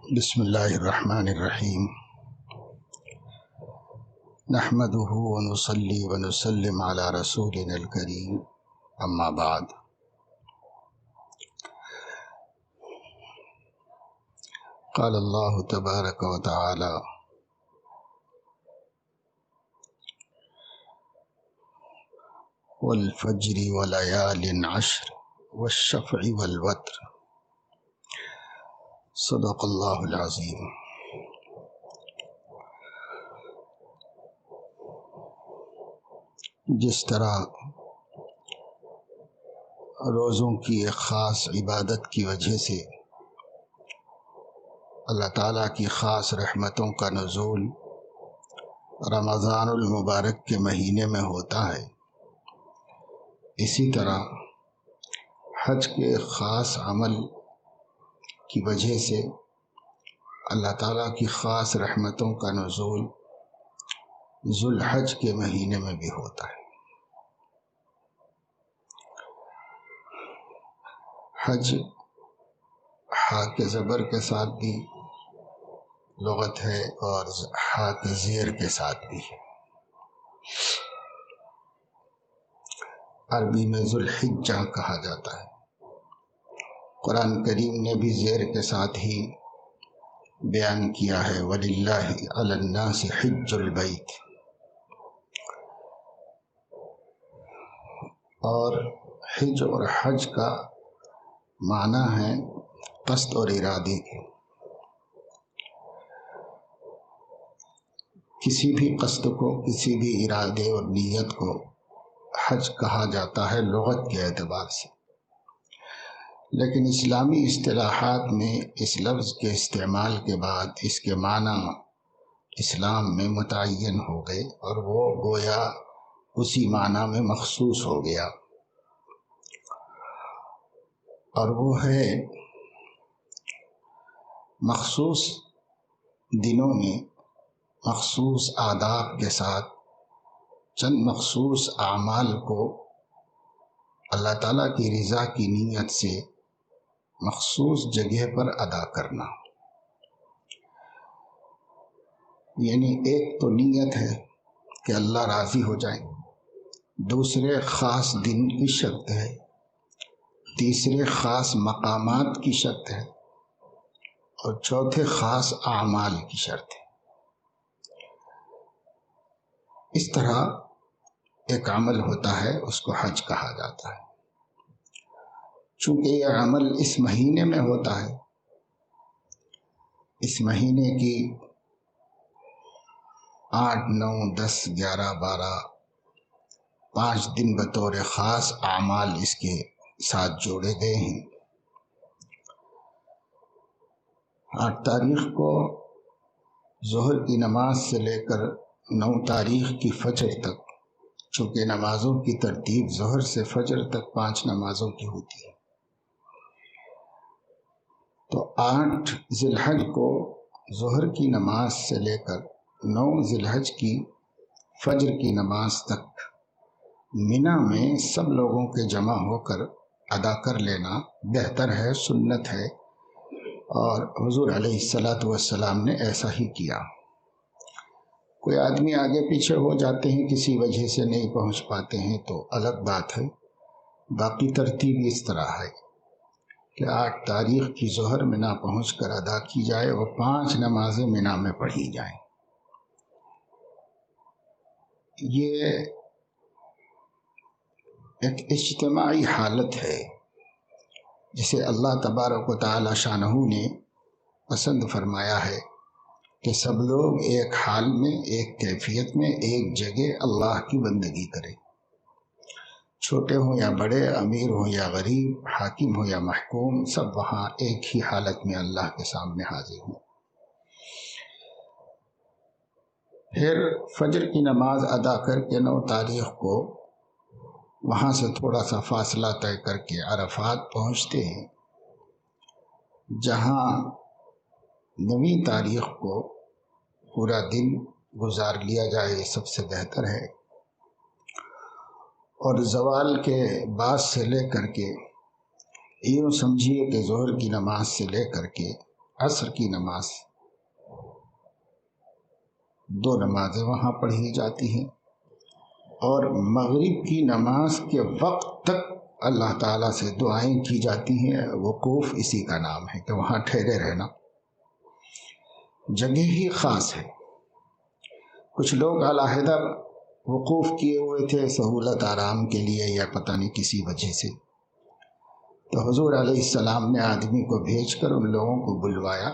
بسم اللہ الرحمن الرحیم نحمده ونصلی ونسلم علی رسولنا الکریم اما بعد قال اللہ تبارک و تعالی والفجر وليال عشر والشفع والوتر صدق اللہ العظیم۔ جس طرح روزوں کی ایک خاص عبادت کی وجہ سے اللہ تعالیٰ کی خاص رحمتوں کا نزول رمضان المبارک کے مہینے میں ہوتا ہے، اسی طرح حج کے خاص عمل کی وجہ سے اللہ تعالیٰ کی خاص رحمتوں کا نزول ذوالحج کے مہینے میں بھی ہوتا ہے۔ حج ہا کے زبر کے ساتھ بھی لغت ہے اور ہا کے زیر کے ساتھ بھی ہے۔ عربی میں ذوالحجہ کہا جاتا ہے۔ قرآن کریم نے بھی زیر کے ساتھ ہی بیان کیا ہے وَلِلَّهِ عَلَى النَّاسِ حِجُّ الْبَيْتِ، اور حج اور حج کا معنی ہے قصد اور ارادے کے۔ کسی بھی قصد کو، کسی بھی ارادے اور نیت کو حج کہا جاتا ہے لغت کے اعتبار سے، لیکن اسلامی اصطلاحات میں اس لفظ کے استعمال کے بعد اس کے معنی اسلام میں متعین ہو گئے اور وہ گویا اسی معنی میں مخصوص ہو گیا، اور وہ ہے مخصوص دنوں میں مخصوص آداب کے ساتھ چند مخصوص اعمال کو اللہ تعالیٰ کی رضا کی نیت سے مخصوص جگہ پر ادا کرنا۔ یعنی ایک تو نیت ہے کہ اللہ راضی ہو جائے، دوسرے خاص دن کی شرط ہے، تیسرے خاص مقامات کی شرط ہے، اور چوتھے خاص اعمال کی شرط ہے۔ اس طرح ایک عمل ہوتا ہے، اس کو حج کہا جاتا ہے۔ چونکہ یہ عمل اس مہینے میں ہوتا ہے، اس مہینے کی 8، 9، 10، 11، 12 5 دن بطور خاص اعمال اس کے ساتھ جوڑے گئے ہیں۔ 8 تاریخ کو ظہر کی نماز سے لے کر 9 تاریخ کی فجر تک، چونکہ نمازوں کی ترتیب ظہر سے فجر تک 5 نمازوں کی ہوتی ہے، تو 8 ذی الحج کو ظہر کی نماز سے لے کر 9 ذی الحج کی فجر کی نماز تک منی میں سب لوگوں کے جمع ہو کر ادا کر لینا بہتر ہے، سنت ہے، اور حضور علیہ السلام نے ایسا ہی کیا۔ کوئی آدمی آگے پیچھے ہو جاتے ہیں، کسی وجہ سے نہیں پہنچ پاتے ہیں تو الگ بات ہے، باقی ترتیب اس طرح ہے کہ 8 تاریخ کی ظہر منی پہنچ کر ادا کی جائے اور 5 نمازیں منی میں پڑھی جائیں۔ یہ ایک اجتماعی حالت ہے جسے اللہ تبارک و تعالی شانہ نے پسند فرمایا ہے کہ سب لوگ ایک حال میں، ایک کیفیت میں، ایک جگہ اللہ کی بندگی کریں، چھوٹے ہوں یا بڑے، امیر ہوں یا غریب، حاکم ہو یا محکوم، سب وہاں ایک ہی حالت میں اللہ کے سامنے حاضر ہوں۔ پھر فجر کی نماز ادا کر کے 9 تاریخ کو وہاں سے تھوڑا سا فاصلہ طے کر کے عرفات پہنچتے ہیں، جہاں 9 تاریخ کو پورا دن گزار لیا جائے، یہ سب سے بہتر ہے، اور زوال کے بعد سے لے کر کے یوں سمجھیے کہ ظہر کی نماز سے لے کر کے عصر کی نماز 2 نمازیں وہاں پڑھی جاتی ہیں، اور مغرب کی نماز کے وقت تک اللہ تعالیٰ سے دعائیں کی جاتی ہیں۔ وقوف اسی کا نام ہے کہ وہاں ٹھہرے رہنا، جگہ ہی خاص ہے۔ کچھ لوگ علیحدہ وقوف کیے ہوئے تھے سہولت آرام کے لیے یا پتہ نہیں کسی وجہ سے، تو حضور علیہ السلام نے آدمی کو بھیج کر ان لوگوں کو بلوایا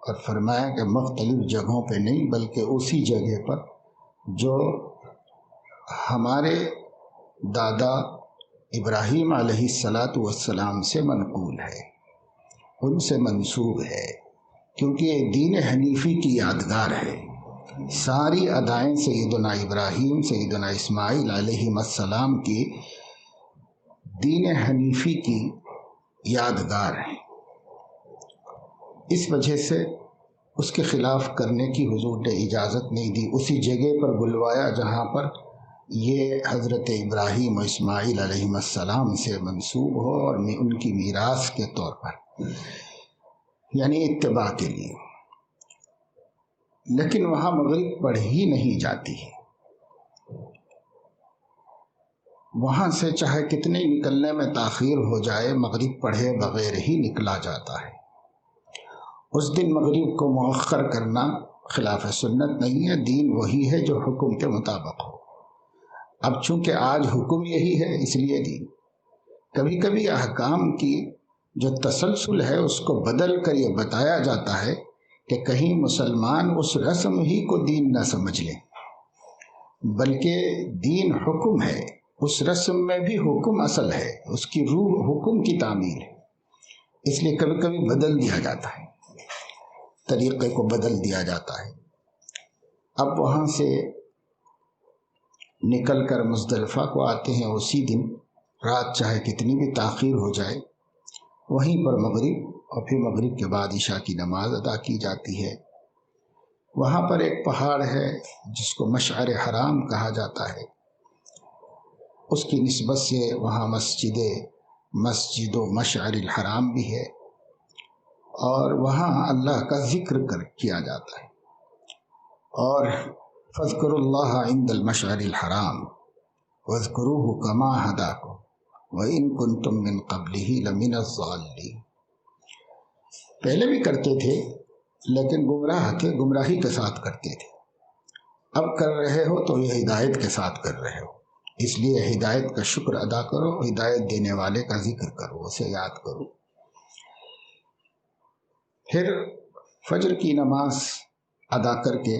اور فرمایا کہ مختلف جگہوں پہ نہیں بلکہ اسی جگہ پر جو ہمارے دادا ابراہیم علیہ السلام سے منقول ہے، ان سے منسوب ہے، کیونکہ یہ دین حنیفی کی یادگار ہے۔ ساری ادائیں سیدنا ابراہیم سیدنا اسماعیل علیہ السلام کی دین حنیفی کی یادگار ہیں، اس وجہ سے اس کے خلاف کرنے کی حضور نے اجازت نہیں دی۔ اسی جگہ پر بلوایا جہاں پر یہ حضرت ابراہیم و اسماعیل علیہ السلام سے منسوب ہو اور ان کی میراث کے طور پر، یعنی اتباع کے لیے۔ لیکن وہاں مغرب پڑھی نہیں جاتی ہے، وہاں سے چاہے کتنے نکلنے میں تاخیر ہو جائے مغرب پڑھے بغیر ہی نکلا جاتا ہے۔ اس دن مغرب کو مؤخر کرنا خلاف سنت نہیں ہے، دین وہی ہے جو حکم کے مطابق ہو۔ اب چونکہ آج حکم یہی ہے اس لیے دین، کبھی کبھی احکام کی جو تسلسل ہے اس کو بدل کر یہ بتایا جاتا ہے کہ کہیں مسلمان اس رسم ہی کو دین نہ سمجھ لیں، بلکہ دین حکم ہے، اس رسم میں بھی حکم اصل ہے، اس کی روح حکم کی تعمیل ہے، اس لیے کبھی کبھی بدل دیا جاتا ہے، طریقے کو بدل دیا جاتا ہے۔ اب وہاں سے نکل کر مزدلفہ کو آتے ہیں، اسی دن رات چاہے کتنی بھی تاخیر ہو جائے وہیں پر مغرب اور پھر مغرب کے بعد عشاء کی نماز ادا کی جاتی ہے۔ وہاں پر ایک پہاڑ ہے جس کو مشعر حرام کہا جاتا ہے، اس کی نسبت سے وہاں مسجد و مشعر الحرام بھی ہے، اور وہاں اللہ کا ذکر کیا جاتا ہے۔ اور فاذکروا اللہ عند المشعر الحرام واذکروہ کما ہداکم وَإِن كُنتُم مِّن قَبْلِهِ لَمِنَ الضَّالِّينَ۔ پہلے بھی کرتے تھے لیکن گمراہ تھے، گمراہی کے ساتھ کرتے تھے، اب کر رہے ہو تو یہ ہدایت کے ساتھ کر رہے ہو، اس لیے ہدایت کا شکر ادا کرو، ہدایت دینے والے کا ذکر کرو، اسے یاد کرو۔ پھر فجر کی نماز ادا کر کے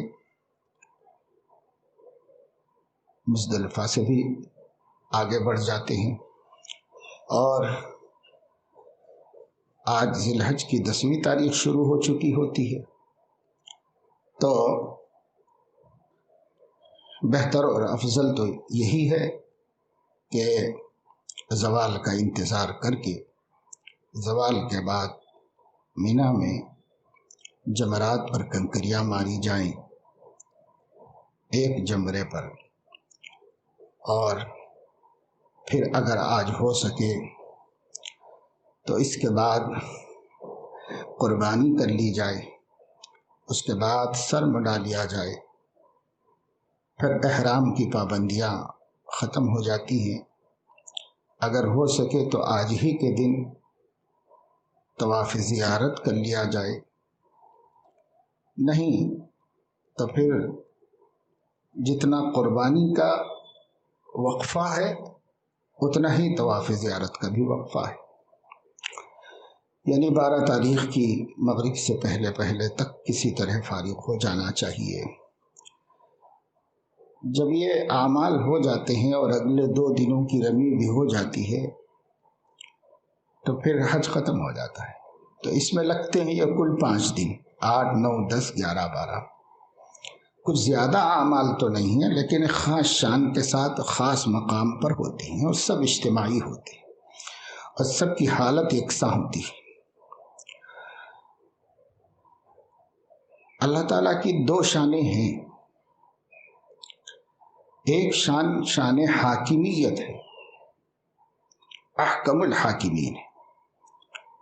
مزدلفہ سے بھی آگے بڑھ جاتے ہیں، اور آج ذی الحج کی 10ویں تاریخ شروع ہو چکی ہوتی ہے، تو بہتر اور افضل تو یہی ہے کہ زوال کا انتظار کر کے زوال کے بعد مینا میں جمرات پر کنکریاں ماری جائیں، ایک جمرے پر، اور پھر اگر آج ہو سکے تو اس کے بعد قربانی کر لی جائے، اس کے بعد سر مڈا لیا جائے، پھر احرام کی پابندیاں ختم ہو جاتی ہیں۔ اگر ہو سکے تو آج ہی کے دن طواف زیارت کر لیا جائے، نہیں تو پھر جتنا قربانی کا وقفہ ہے اتنا ہی طواف زیارت کا بھی وقفہ ہے، یعنی 12 تاریخ کی مغرب سے پہلے پہلے تک کسی طرح فارغ ہو جانا چاہیے۔ جب یہ اعمال ہو جاتے ہیں اور اگلے 2 دنوں کی رمی بھی ہو جاتی ہے تو پھر حج ختم ہو جاتا ہے، تو اس میں لگتے ہیں یہ کل 5 دن، 8، 9، 10، 11، 12، کچھ زیادہ اعمال تو نہیں ہیں لیکن خاص شان کے ساتھ خاص مقام پر ہوتے ہیں، اور سب اجتماعی ہوتے ہیں اور سب کی حالت یکساں ہوتی ہے۔ اللہ تعالیٰ کی 2 شانیں ہیں، ایک شان حاکمیت ہے، احکم الحاکمین ہے،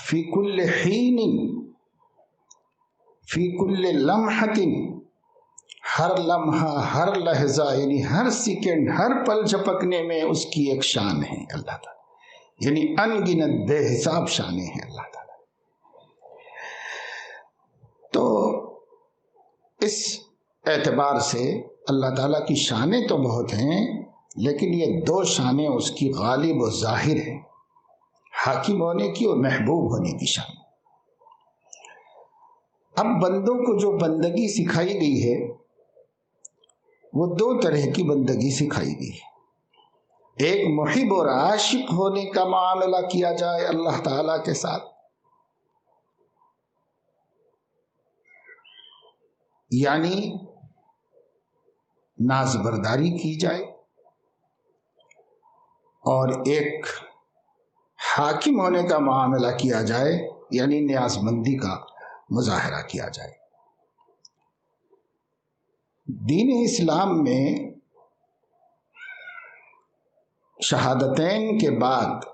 فی کل حین فی کل لمحۃ، ہر لمحہ، ہر لحظہ، یعنی ہر سیکنڈ، ہر پل جھپکنے میں اس کی ایک شان ہے اللہ تعالیٰ، یعنی ان گنت بے حساب شانیں ہیں اللہ تعالیٰ۔ تو اس اعتبار سے اللہ تعالیٰ کی شانیں تو بہت ہیں، لیکن یہ دو شانیں اس کی غالب و ظاہر ہیں، حاکم ہونے کی اور محبوب ہونے کی شان۔ اب بندوں کو جو بندگی سکھائی گئی ہے وہ دو طرح کی بندگی سکھائی گئی ہے۔ ایک محب اور عاشق ہونے کا معاملہ کیا جائے اللہ تعالیٰ کے ساتھ، یعنی ناز برداری کی جائے، اور ایک حاکم ہونے کا معاملہ کیا جائے، یعنی نیاز مندی کا مظاہرہ کیا جائے۔ دین اسلام میں شہادتین کے بعد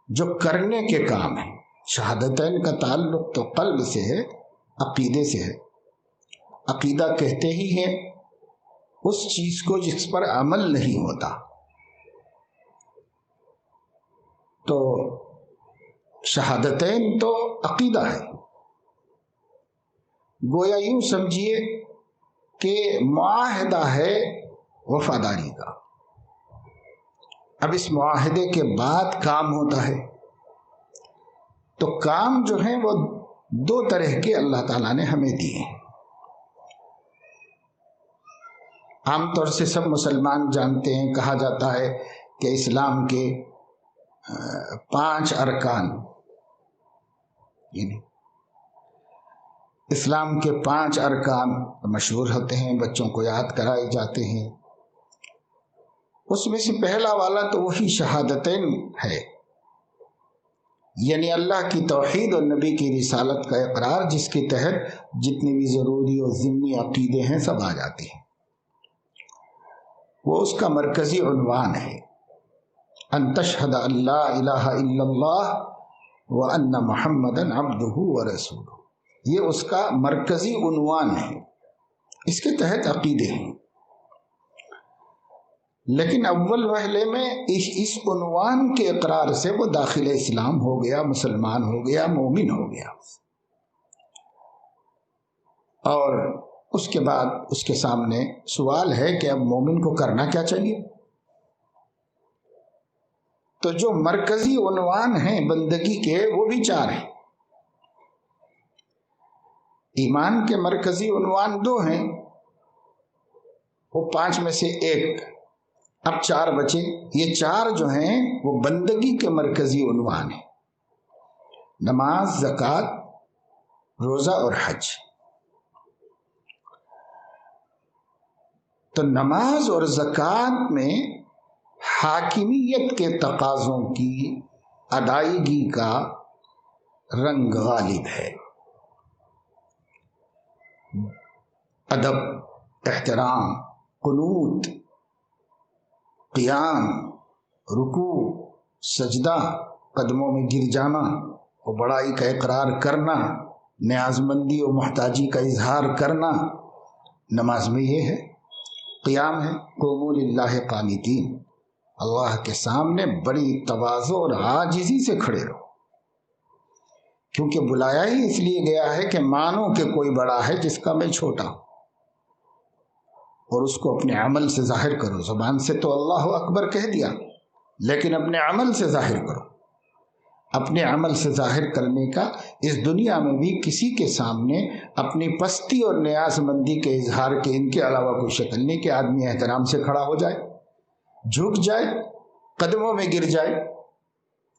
جو کرنے کے کام ہیں، شہادتین کا تعلق تو قلب سے ہے، عقیدے سے ہے۔ عقیدہ کہتے ہی ہیں اس چیز کو جس پر عمل نہیں ہوتا۔ تو شہادتین تو عقیدہ ہے، گویا یوں سمجھیے کہ معاہدہ ہے وفاداری کا۔ اب اس معاہدے کے بعد کام ہوتا ہے، تو کام جو ہیں وہ دو طرح کے اللہ تعالیٰ نے ہمیں دیے ہیں۔ عام طور سے سب مسلمان جانتے ہیں، کہا جاتا ہے کہ اسلام کے 5 ارکان، یعنی اسلام کے 5 ارکان مشہور ہوتے ہیں، بچوں کو یاد کرائے جاتے ہیں۔ اس میں سے پہلا والا تو وہی شہادتین ہے، یعنی اللہ کی توحید اور نبی کی رسالت کا اقرار، جس کے تحت جتنے بھی ضروری اور ضمنی عقیدے ہیں سب آ جاتے ہیں۔ وہ اس کا مرکزی عنوان ہے، ان تشہد ان لا الہ الا اللہ وان محمدا عبدہ ورسولہ، یہ اس کا مرکزی عنوان ہے، اس کے تحت عقیدے ہیں۔ لیکن اول وہلے میں اس عنوان کے اقرار سے وہ داخل اسلام ہو گیا، مسلمان ہو گیا، مومن ہو گیا، اور اس کے بعد اس کے سامنے سوال ہے کہ اب مومن کو کرنا کیا چاہیے؟ تو جو مرکزی عنوان ہیں بندگی کے وہ بھی 4 ہیں۔ ایمان کے مرکزی عنوان 2 ہیں، وہ 5 میں سے 1، اب 4 بچے۔ یہ 4 جو ہیں وہ بندگی کے مرکزی عنوان ہیں، نماز، زکوٰۃ، روزہ اور حج۔ تو نماز اور زکوٰۃ میں حاکمیت کے تقاضوں کی ادائیگی کا رنگ غالب ہے، ادب، احترام، قنوت، قیام، رکوع، سجدہ، قدموں میں گر جانا اور بڑائی کا اقرار کرنا، نیاز مندی اور محتاجی کا اظہار کرنا، نماز میں یہ ہے۔ قیام ہے، قوموا للہ قانتین، اللہ کے سامنے بڑی تواضع اور عاجزی سے کھڑے رہو، کیونکہ بلایا ہی اس لیے گیا ہے کہ مانو کہ کوئی بڑا ہے جس کا میں چھوٹا ہوں، اور اس کو اپنے عمل سے ظاہر کرو۔ زبان سے تو اللہ اکبر کہہ دیا، لیکن اپنے عمل سے ظاہر کرو۔ اپنے عمل سے ظاہر کرنے کا اس دنیا میں بھی کسی کے سامنے اپنی پستی اور نیاز مندی کے اظہار کے ان کے علاوہ کوئی شکل نہیں کہ آدمی احترام سے کھڑا ہو جائے، جھک جائے، قدموں میں گر جائے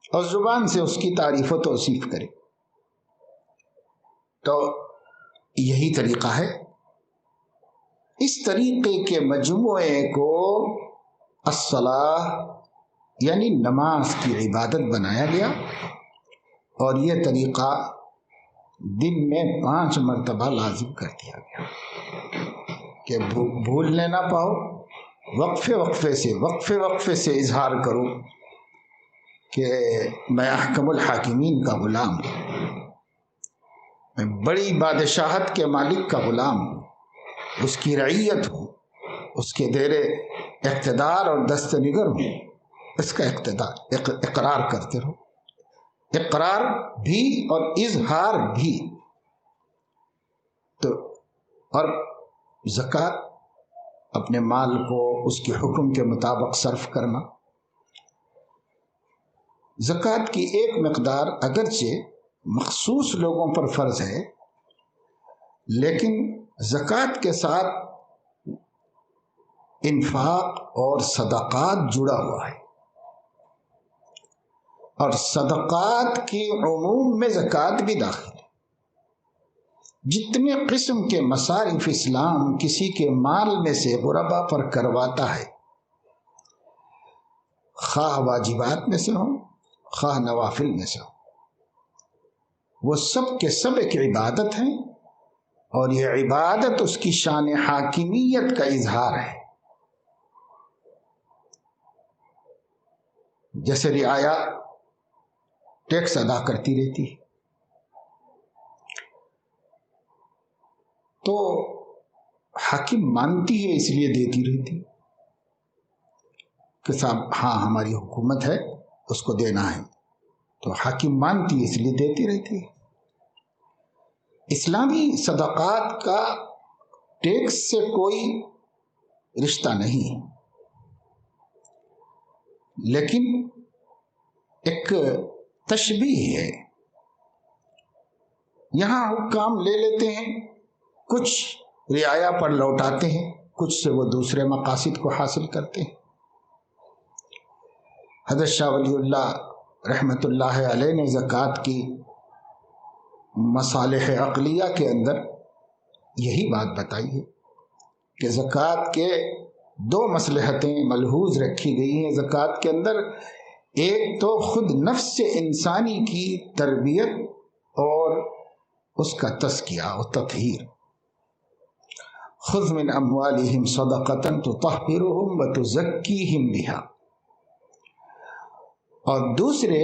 اور زبان سے اس کی تعریف و توصیف کرے۔ تو یہی طریقہ ہے۔ اس طریقے کے مجموعے کو الصلاۃ یعنی نماز کی عبادت بنایا گیا، اور یہ طریقہ دن میں 5 مرتبہ لازم کر دیا گیا کہ بھولنے نہ پاؤ، وقفے وقفے سے اظہار کرو کہ میں احکم الحاکمین کا غلام ہوں، میں بڑی بادشاہت کے مالک کا غلام ہوں، اس کی رعیت ہوں، اس کے زیر اقتدار اور دست نگر ہوں، اس کا اقرار کرتے رہو، اقرار بھی اور اظہار بھی۔ تو اور زکوٰۃ، اپنے مال کو اس کے حکم کے مطابق صرف کرنا۔ زکوٰۃ کی ایک مقدار اگرچہ مخصوص لوگوں پر فرض ہے، لیکن زکوٰۃ کے ساتھ انفاق اور صدقات جڑا ہوا ہے، اور صدقات کے عموم میں زکوٰۃ بھی داخل ہے۔ جتنے قسم کے مصارف اسلام کسی کے مال میں سے غربا پر کرواتا ہے، خواہ واجبات میں سے ہوں خواہ نوافل میں سے ہوں، وہ سب کے سب ایک عبادت ہیں، اور یہ عبادت اس کی شان حاکمیت کا اظہار ہے۔ جیسے رعایا ٹیکس ادا کرتی رہتی ہے، تو حاکم مانتی ہے اس لیے دیتی رہتی کہ صاحب ہاں ہماری حکومت ہے، اس کو دینا ہے، تو حاکم مانتی ہے اس لیے دیتی رہتی ہے۔ اسلامی صدقات کا ٹیکس سے کوئی رشتہ نہیں ہے، لیکن ایک تشبیہ ہے۔ یہاں حکام لے لیتے ہیں، کچھ رعایا پر لوٹاتے ہیں، کچھ سے وہ دوسرے مقاصد کو حاصل کرتے ہیں۔ حضرت شاہ ولی اللہ رحمۃ اللہ علیہ نے زکوٰۃ کی مصالح عقلیہ کے اندر یہی بات بتائی ہے کہ زکوٰۃ کے دو مصلحتیں ملحوظ رکھی گئی ہیں زکوٰۃ کے اندر۔ ایک تو خود نفس انسانی کی تربیت اور اس کا تزکیہ و تطہیر، خذ من اموالہم صدقۃ تطہرہم وتزکیہم بہا، اور دوسرے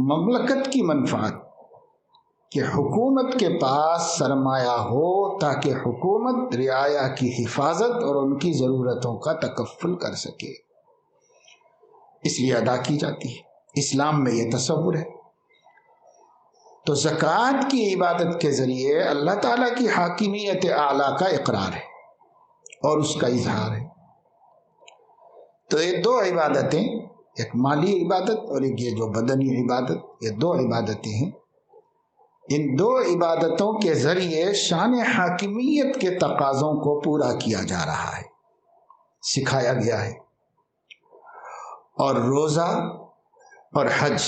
مملکت کی منفعت، کہ حکومت کے پاس سرمایہ ہو تاکہ حکومت رعایا کی حفاظت اور ان کی ضرورتوں کا تکفل کر سکے، اس لیے ادا کی جاتی ہے۔ اسلام میں یہ تصور ہے۔ تو زکوٰۃ کی عبادت کے ذریعے اللہ تعالیٰ کی حاکمیت اعلیٰ کا اقرار ہے اور اس کا اظہار ہے۔ تو یہ دو عبادتیں، ایک مالی عبادت اور ایک یہ جو بدنی عبادت، یہ دو عبادتیں ہیں۔ ان دو عبادتوں کے ذریعے شان حاکمیت کے تقاضوں کو پورا کیا جا رہا ہے، سکھایا گیا ہے۔ اور روزہ اور حج،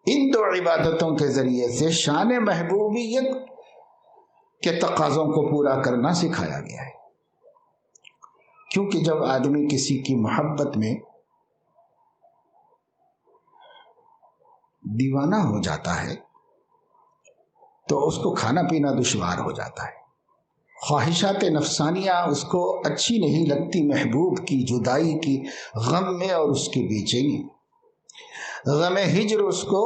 ان دو عبادتوں کے ذریعے سے شان محبوبیت کے تقاضوں کو پورا کرنا سکھایا گیا ہے۔ کیونکہ جب آدمی کسی کی محبت میں دیوانہ ہو جاتا ہے تو اس کو کھانا پینا دشوار ہو جاتا ہے، خواہشات نفسانیہ اس کو اچھی نہیں لگتی، محبوب کی جدائی کی غم میں اور اس کی بے چینی، غم ہجر اس کو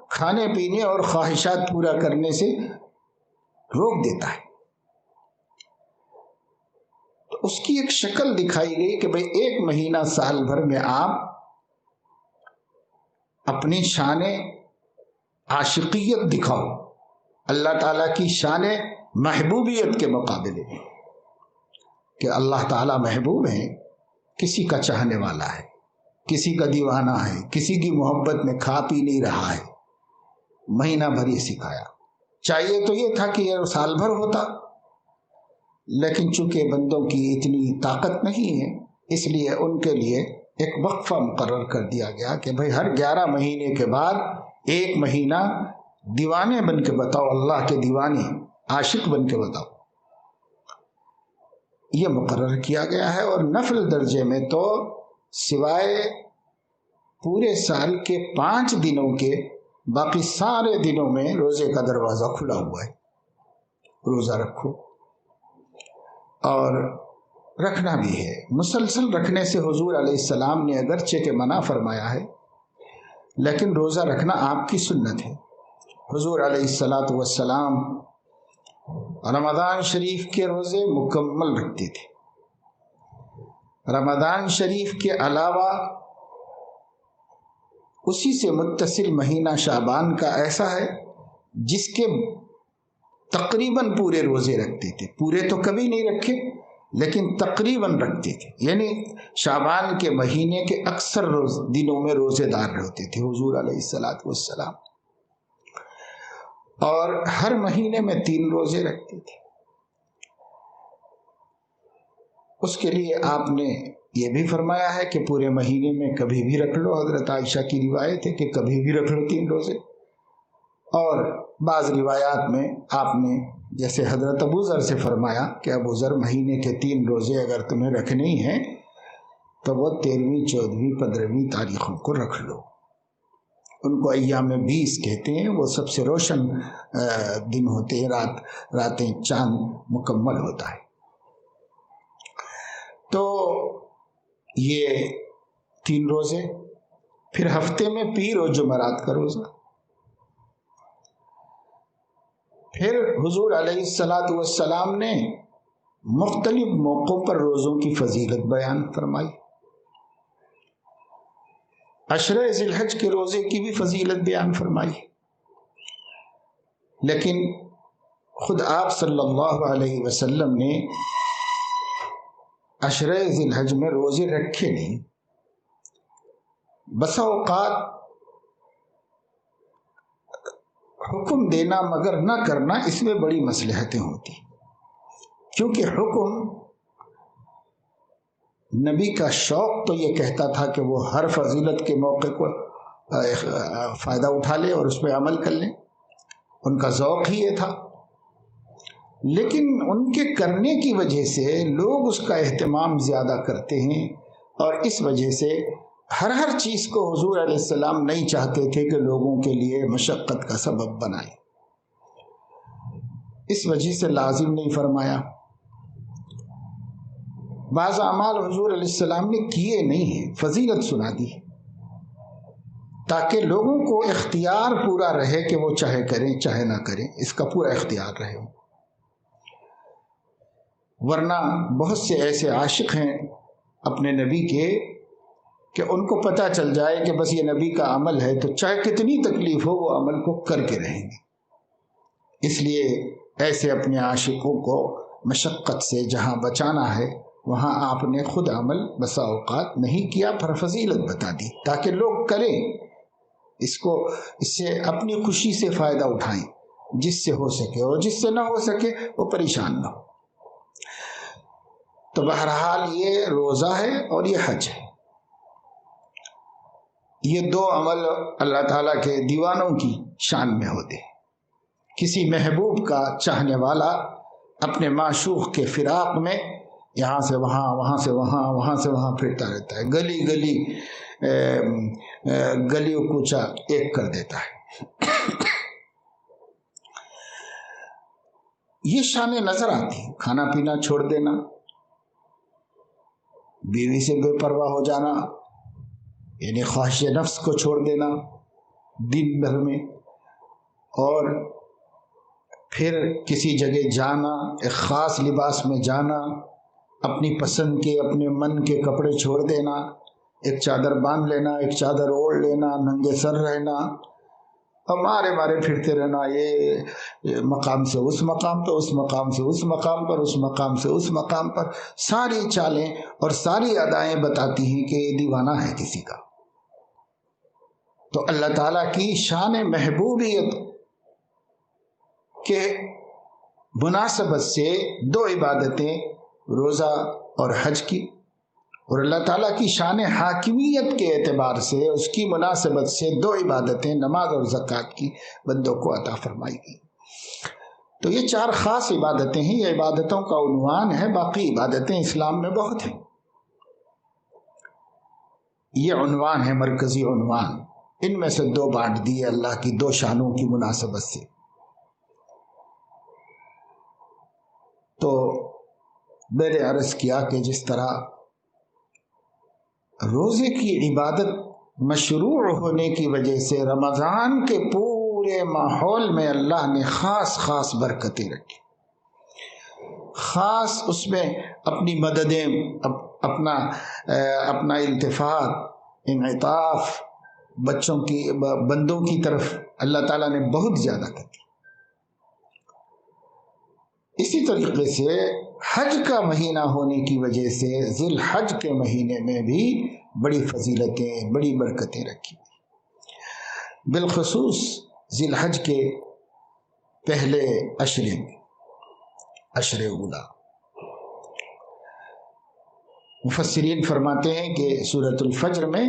کھانے پینے اور خواہشات پورا کرنے سے روک دیتا ہے۔ تو اس کی ایک شکل دکھائی گئی کہ بھئی ایک مہینہ سال بھر میں آپ اپنی شان عاشقیت دکھاؤ اللہ تعالیٰ کی شان محبوبیت کے مقابلے میں، کہ اللہ تعالیٰ محبوب ہے، کسی کا چاہنے والا ہے، کسی کا دیوانہ ہے، کسی کی محبت میں کھا پی نہیں رہا ہے۔ مہینہ بھر یہ سکھایا۔ چاہیے تو یہ تھا کہ یہ سال بھر ہوتا، لیکن چونکہ بندوں کی اتنی طاقت نہیں ہے، اس لیے ان کے لیے ایک وقفہ مقرر کر دیا گیا کہ بھئی ہر 11 مہینے کے بعد ایک مہینہ دیوانے بن کے بتاؤ، اللہ کے دیوانے عاشق بن کے بتاؤ۔ یہ مقرر کیا گیا ہے۔ اور نفل درجے میں تو سوائے پورے سال کے 5 دنوں کے باقی سارے دنوں میں روزے کا دروازہ کھلا ہوا ہے، روزہ رکھو، اور رکھنا بھی ہے۔ مسلسل رکھنے سے حضور علیہ السلام نے اگرچہ کہ منع فرمایا ہے، لیکن روزہ رکھنا آپ کی سنت ہے۔ حضور علیہ الصلاۃ والسلام رمضان شریف کے روزے مکمل رکھتے تھے۔ رمضان شریف کے علاوہ اسی سے متصل مہینہ شعبان کا ایسا ہے جس کے تقریباً پورے روزے رکھتے تھے، پورے تو کبھی نہیں رکھے لیکن تقریباً رکھتے تھے، یعنی شعبان کے مہینے کے اکثر دنوں میں روزے دار ہوتے تھے حضور علیہ الصلاۃ والسلام، اور ہر مہینے میں 3 روزے رکھتے تھے۔ اس کے لیے آپ نے یہ بھی فرمایا ہے کہ پورے مہینے میں کبھی بھی رکھ لو، حضرت عائشہ کی روایت ہے کہ کبھی بھی رکھ لو 3 روزے، اور بعض روایات میں آپ نے جیسے حضرت ابو ذر سے فرمایا کہ ابو ذر مہینے کے 3 روزے اگر تمہیں رکھنے ہی ہیں تو وہ 13ویں 14ویں 15ویں تاریخوں کو رکھ لو۔ ان کو ایام 20 کہتے ہیں، وہ سب سے روشن دن ہوتے ہیں، راتیں چاند مکمل ہوتا ہے۔ تو یہ 3 روزے، پھر ہفتے میں پیر اور جمعرات کا روزہ، پھر حضور علیہ الصلاۃ والسلام نے مختلف موقعوں پر روزوں کی فضیلت بیان فرمائی۔ عشرہ ذی الحج کے روزے کی بھی فضیلت بیان فرمائی، لیکن خود آپ صلی اللہ علیہ وسلم نے عشرہ ذی الحج میں روزے رکھے نہیں۔ بسا اوقات حکم دینا مگر نہ کرنا، اس میں بڑی مصلحتیں ہوتی، کیونکہ حکم نبی کا شوق تو یہ کہتا تھا کہ وہ ہر فضیلت کے موقع کو فائدہ اٹھا لے اور اس پہ عمل کر لیں، ان کا ذوق ہی یہ تھا، لیکن ان کے کرنے کی وجہ سے لوگ اس کا اہتمام زیادہ کرتے ہیں، اور اس وجہ سے ہر چیز کو حضور علیہ السلام نہیں چاہتے تھے کہ لوگوں کے لیے مشقت کا سبب بنائے، اس وجہ سے لازم نہیں فرمایا۔ بعض اعمال حضور علیہ السلام نے کیے نہیں ہیں، فضیلت سنا دی، تاکہ لوگوں کو اختیار پورا رہے کہ وہ چاہے کریں چاہے نہ کریں، اس کا پورا اختیار رہے۔ ورنہ بہت سے ایسے عاشق ہیں اپنے نبی کے کہ ان کو پتہ چل جائے کہ بس یہ نبی کا عمل ہے تو چاہے کتنی تکلیف ہو وہ عمل کو کر کے رہیں گے۔ اس لیے ایسے اپنے عاشقوں کو مشقت سے جہاں بچانا ہے وہاں آپ نے خود عمل بسا اوقات نہیں کیا، پر فضیلت بتا دی تاکہ لوگ کریں، اس سے اپنی خوشی سے فائدہ اٹھائیں، جس سے ہو سکے، اور جس سے نہ ہو سکے وہ پریشان نہ ہو۔ تو بہرحال یہ روزہ ہے اور یہ حج ہے، یہ 2 عمل اللہ تعالیٰ کے دیوانوں کی شان میں ہوتے ہیں۔ کسی محبوب کا چاہنے والا اپنے معشوق کے فراق میں یہاں سے وہاں، وہاں سے وہاں، وہاں سے وہاں پھرتا رہتا ہے، گلی گلی گلیوں کوچا ایک کر دیتا ہے۔ یہ شان نظر آتی ہے، کھانا پینا چھوڑ دینا، بیوی سے بے پرواہ ہو جانا، یعنی خواہش نفس کو چھوڑ دینا دن بھر میں، اور پھر کسی جگہ جانا، ایک خاص لباس میں جانا، اپنی پسند کے اپنے من کے کپڑے چھوڑ دینا، ایک چادر باندھ لینا، ایک چادر اوڑھ لینا، ننگے سر رہنا اور مارے پھرتے رہنا، یہ مقام سے اس مقام پر، اس مقام سے اس مقام پر، اس مقام سے اس مقام پر، ساری چالیں اور ساری ادائیں بتاتی ہیں کہ یہ دیوانہ ہے کسی کا۔ تو اللہ تعالیٰ کی شان محبوبیت کے مناسبت سے 2 عبادتیں، روزہ اور حج کی، اور اللہ تعالیٰ کی شان حاکمیت کے اعتبار سے اس کی مناسبت سے 2 عبادتیں، نماز اور زکوٰۃ کی بندوں کو عطا فرمائی گئی۔ تو یہ 4 خاص عبادتیں ہیں، یہ عبادتوں کا عنوان ہے، باقی عبادتیں اسلام میں بہت ہیں، یہ عنوان ہے، مرکزی عنوان، ان میں سے 2 بانٹ دیے اللہ کی 2 شانوں کی مناسبت سے۔ تو میں نے عرض کیا کہ جس طرح روزے کی عبادت مشروع ہونے کی وجہ سے رمضان کے پورے ماحول میں اللہ نے خاص خاص برکتیں رکھی، خاص اس میں اپنی مددیں، اپنا التفات، انعطاف بندوں کی طرف اللہ تعالیٰ نے بہت زیادہ کر دی۔ اسی طریقے سے حج کا مہینہ ہونے کی وجہ سے ذی الحج کے مہینے میں بھی بڑی فضیلتیں، بڑی برکتیں رکھی، بالخصوص ذی الحج کے پہلے عشرے میں، عشر اولا۔ مفسرین فرماتے ہیں کہ سورۃ الفجر میں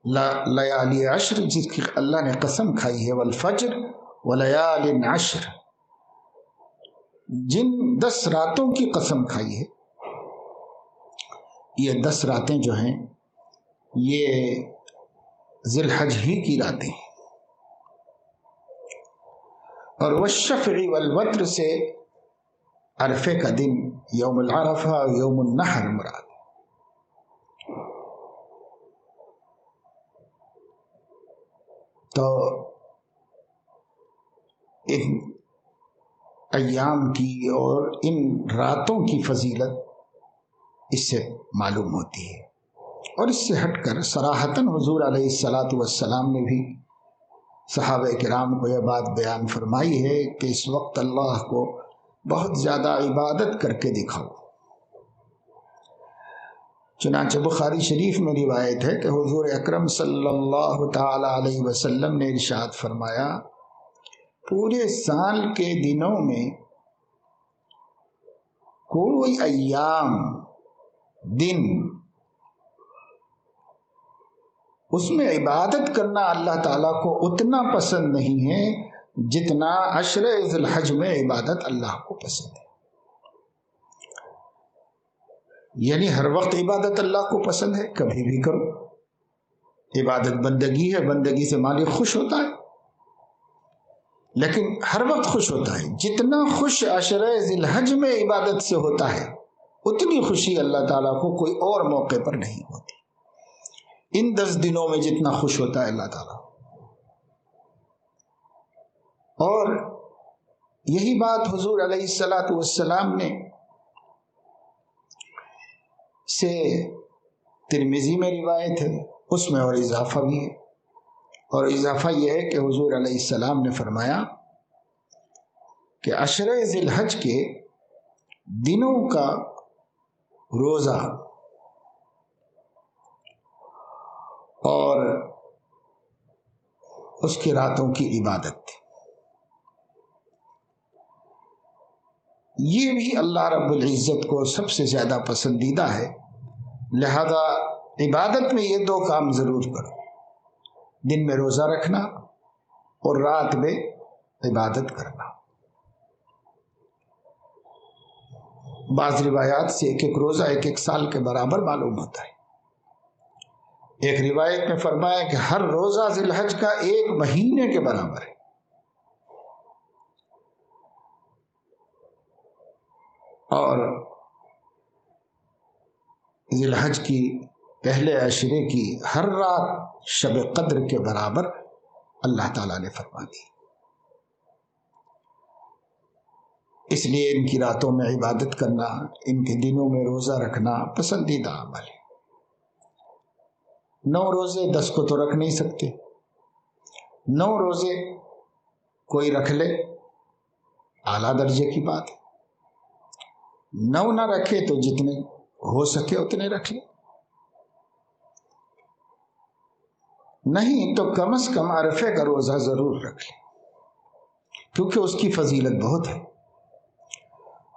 لیالی عشر، جس کی اللہ نے قسم کھائی ہے، والفجر ولیال عشر، جن 10 راتوں کی قسم کھائی ہے، یہ 10 راتیں جو ہیں یہ ذی الحج ہی کی راتیں ہیں، اور والشفع والوتر سے عرفے کا دن، یوم العرفہ، یوم النحر مراد۔ تو ان ایام کی اور ان راتوں کی فضیلت اس سے معلوم ہوتی ہے، اور اس سے ہٹ کر صراحتاً حضور علیہ الصلاۃ والسلام نے بھی صحابہ کرام کو یہ بات بیان فرمائی ہے کہ اس وقت اللہ کو بہت زیادہ عبادت کر کے دکھاؤ۔ چنانچہ بخاری شریف میں روایت ہے کہ حضور اکرم صلی اللہ تعالی علیہ وسلم نے ارشاد فرمایا، پورے سال کے دنوں میں کوئی ایام، دن، اس میں عبادت کرنا اللہ تعالیٰ کو اتنا پسند نہیں ہے جتنا عشر ذی الحج میں عبادت اللہ کو پسند ہے۔ یعنی ہر وقت عبادت اللہ کو پسند ہے، کبھی بھی کرو، عبادت بندگی ہے، بندگی سے مالک خوش ہوتا ہے، لیکن ہر وقت خوش ہوتا ہے۔ جتنا خوش عشر ذی الحج میں عبادت سے ہوتا ہے، اتنی خوشی اللہ تعالیٰ کو کوئی اور موقع پر نہیں ہوتی۔ ان 10 دنوں میں جتنا خوش ہوتا ہے اللہ تعالیٰ، اور یہی بات حضور علیہ الصلاۃ والسلام نے سے ترمذی میں روایت ہے، اس میں اور اضافہ بھی ہے، اور اضافہ یہ ہے کہ حضور علیہ السلام نے فرمایا کہ عشر ذی الحج کے دنوں کا روزہ اور اس کی راتوں کی عبادت، یہ بھی اللہ رب العزت کو سب سے زیادہ پسندیدہ ہے۔ لہذا عبادت میں یہ 2 کام ضرور کرو، دن میں روزہ رکھنا اور رات میں عبادت کرنا۔ بعض روایات سے ایک روزہ 1 سال کے برابر معلوم ہوتا ہے۔ ایک روایت میں فرمایا کہ ہر روزہ ذی الحج کا 1 مہینے کے برابر ہے۔ اور ذی الحج کی پہلے عشرے کی ہر رات شب قدر کے برابر اللہ تعالیٰ نے فرما دی، اس لیے ان کی راتوں میں عبادت کرنا، ان کے دنوں میں روزہ رکھنا پسندیدہ عمل ہے۔ 9 روزے 10 کو تو رکھ نہیں سکتے، 9 روزے کوئی رکھ لے اعلیٰ درجے کی بات ہے، 9 نہ رکھے تو جتنے ہو سکے اتنے رکھ لے، نہیں تو کم از کم عرفے کا روزہ ضرور رکھ لے، کیونکہ اس کی فضیلت بہت ہے۔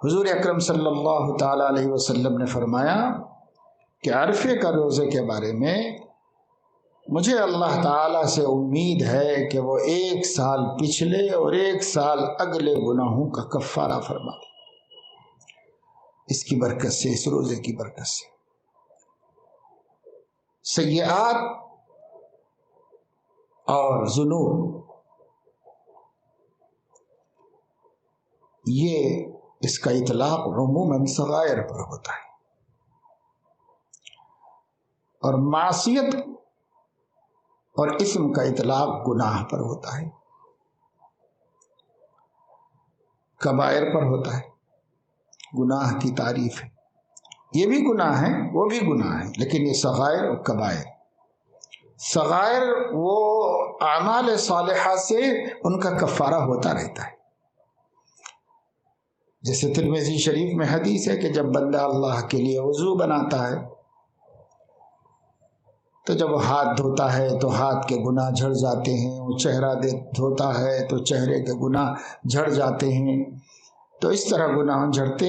حضور اکرم صلی اللہ تعالی علیہ وسلم نے فرمایا کہ عرفے کا روزے کے بارے میں مجھے اللہ تعالیٰ سے امید ہے کہ وہ 1 سال پچھلے اور 1 سال اگلے گناہوں کا کفارہ فرما دے، اس کی برکت سے، اس روزے کی برکت سے۔ سیئات اور ذنوب، یہ اس کا اطلاق عموماً صغائر پر ہوتا ہے، اور معصیت اور اسم کا اطلاق گناہ پر ہوتا ہے، کبائر پر ہوتا ہے۔ گناہ کی تعریف ہے، یہ بھی گناہ ہے وہ بھی گناہ ہے، لیکن یہ صغائر اور کبائر۔ صغائر وہ اعمال صالحہ سے ان کا کفارہ ہوتا رہتا ہے، جیسے ترمذی شریف میں حدیث ہے کہ جب بندہ اللہ کے لیے وضو بناتا ہے تو جب وہ ہاتھ دھوتا ہے تو ہاتھ کے گناہ جھڑ جاتے ہیں، وہ چہرہ دھوتا ہے تو چہرے کے گناہ جھڑ جاتے ہیں۔ تو اس طرح گناہ جھڑتے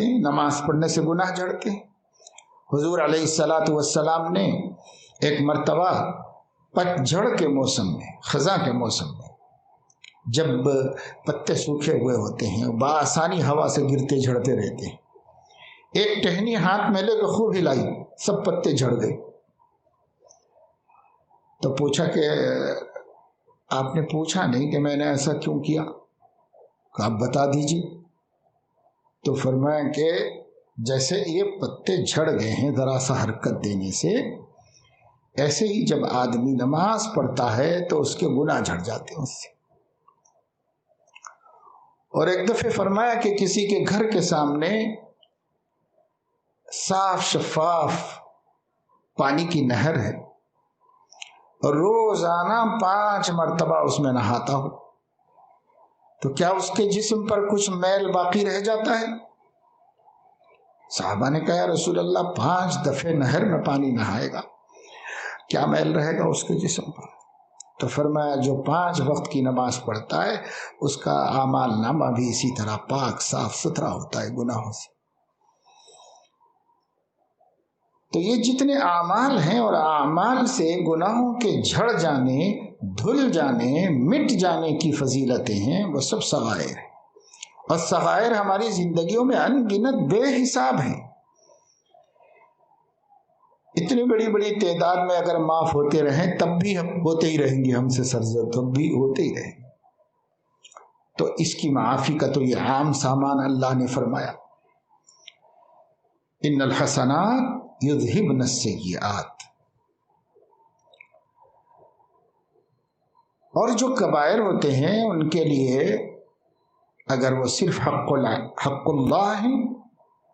ہیں، نماز پڑھنے سے گناہ جھڑتے ہیں۔ حضور علیہ الصلاۃ والسلام نے ایک مرتبہ پت جھڑ کے موسم میں، خزاں کے موسم میں، جب پتے سوکھے ہوئے ہوتے ہیں، بآسانی ہوا سے گرتے جھڑتے رہتے ہیں، ایک ٹہنی ہاتھ میں لے کے خوب ہلائی، سب پتے جھڑ گئے۔ تو پوچھا کہ آپ نے پوچھا نہیں کہ میں نے ایسا کیوں کیا، کہ آپ بتا دیجیے۔ تو فرمایا کہ جیسے یہ پتے جھڑ گئے ہیں ذرا سا حرکت دینے سے، ایسے ہی جب آدمی نماز پڑھتا ہے تو اس کے گناہ جھڑ جاتے ہیں اس سے۔ اور ایک دفعہ فرمایا کہ کسی کے گھر کے سامنے صاف شفاف پانی کی نہر ہے اور روزانہ 5 مرتبہ اس میں نہاتا ہو، تو کیا اس کے جسم پر کچھ میل باقی رہ جاتا ہے؟ صحابہ نے کہا یا رسول اللہ 5 دفعے نہر میں پانی نہائے گا، کیا میل رہے گا اس کے جسم پر؟ تو فرمایا جو 5 وقت کی نماز پڑھتا ہے اس کا اعمال نامہ بھی اسی طرح پاک صاف ستھرا ہوتا ہے گناہوں سے۔ تو یہ جتنے اعمال ہیں اور اعمال سے گناہوں کے جھڑ جانے، دھل جانے، مٹ جانے کی فضیلتیں ہیں، وہ سب صغائر ہیں، اور صغائر ہماری زندگیوں میں ان گنت بے حساب ہیں۔ اتنی بڑی بڑی تعداد میں اگر معاف ہوتے رہیں تب بھی ہم ہوتے ہی رہیں گے، ہم سے سرزد تب بھی ہوتے ہی رہیں گے۔ تو اس کی معافی کا تو یہ عام سامان اللہ نے فرمایا، ان الحسنات یذہبن السیئات۔ اور جو کبائر ہوتے ہیں ان کے لیے اگر وہ صرف حق اللہ ہے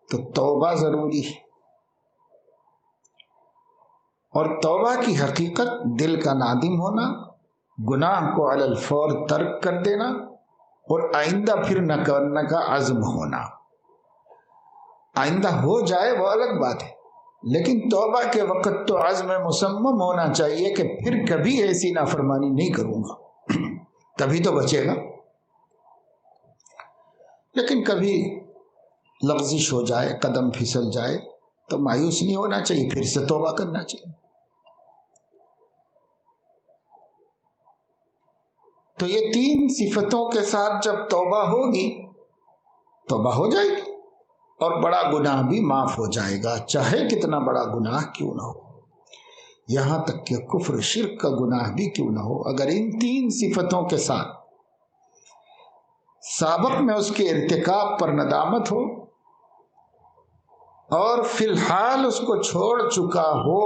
تو توبہ ضروری ہے، اور توبہ کی حقیقت دل کا نادم ہونا، گناہ کو علی الفور ترک کر دینا، اور آئندہ پھر نہ کرنے کا عزم ہونا۔ آئندہ ہو جائے وہ الگ بات ہے، لیکن توبہ کے وقت تو عزم مصمم ہونا چاہیے کہ پھر کبھی ایسی نافرمانی نہیں کروں گا، تبھی تو بچے گا۔ لیکن کبھی لغزش ہو جائے، قدم پھسل جائے تو مایوس نہیں ہونا چاہیے، پھر سے توبہ کرنا چاہیے۔ تو یہ 3 صفتوں کے ساتھ جب توبہ ہوگی، توبہ ہو جائے گی اور بڑا گناہ بھی معاف ہو جائے گا، چاہے کتنا بڑا گناہ کیوں نہ ہو، یہاں تک کہ کفر شرک کا گناہ بھی کیوں نہ ہو، اگر ان 3 صفتوں کے ساتھ سابق میں اس کے ارتکاب پر ندامت ہو اور فی الحال اس کو چھوڑ چکا ہو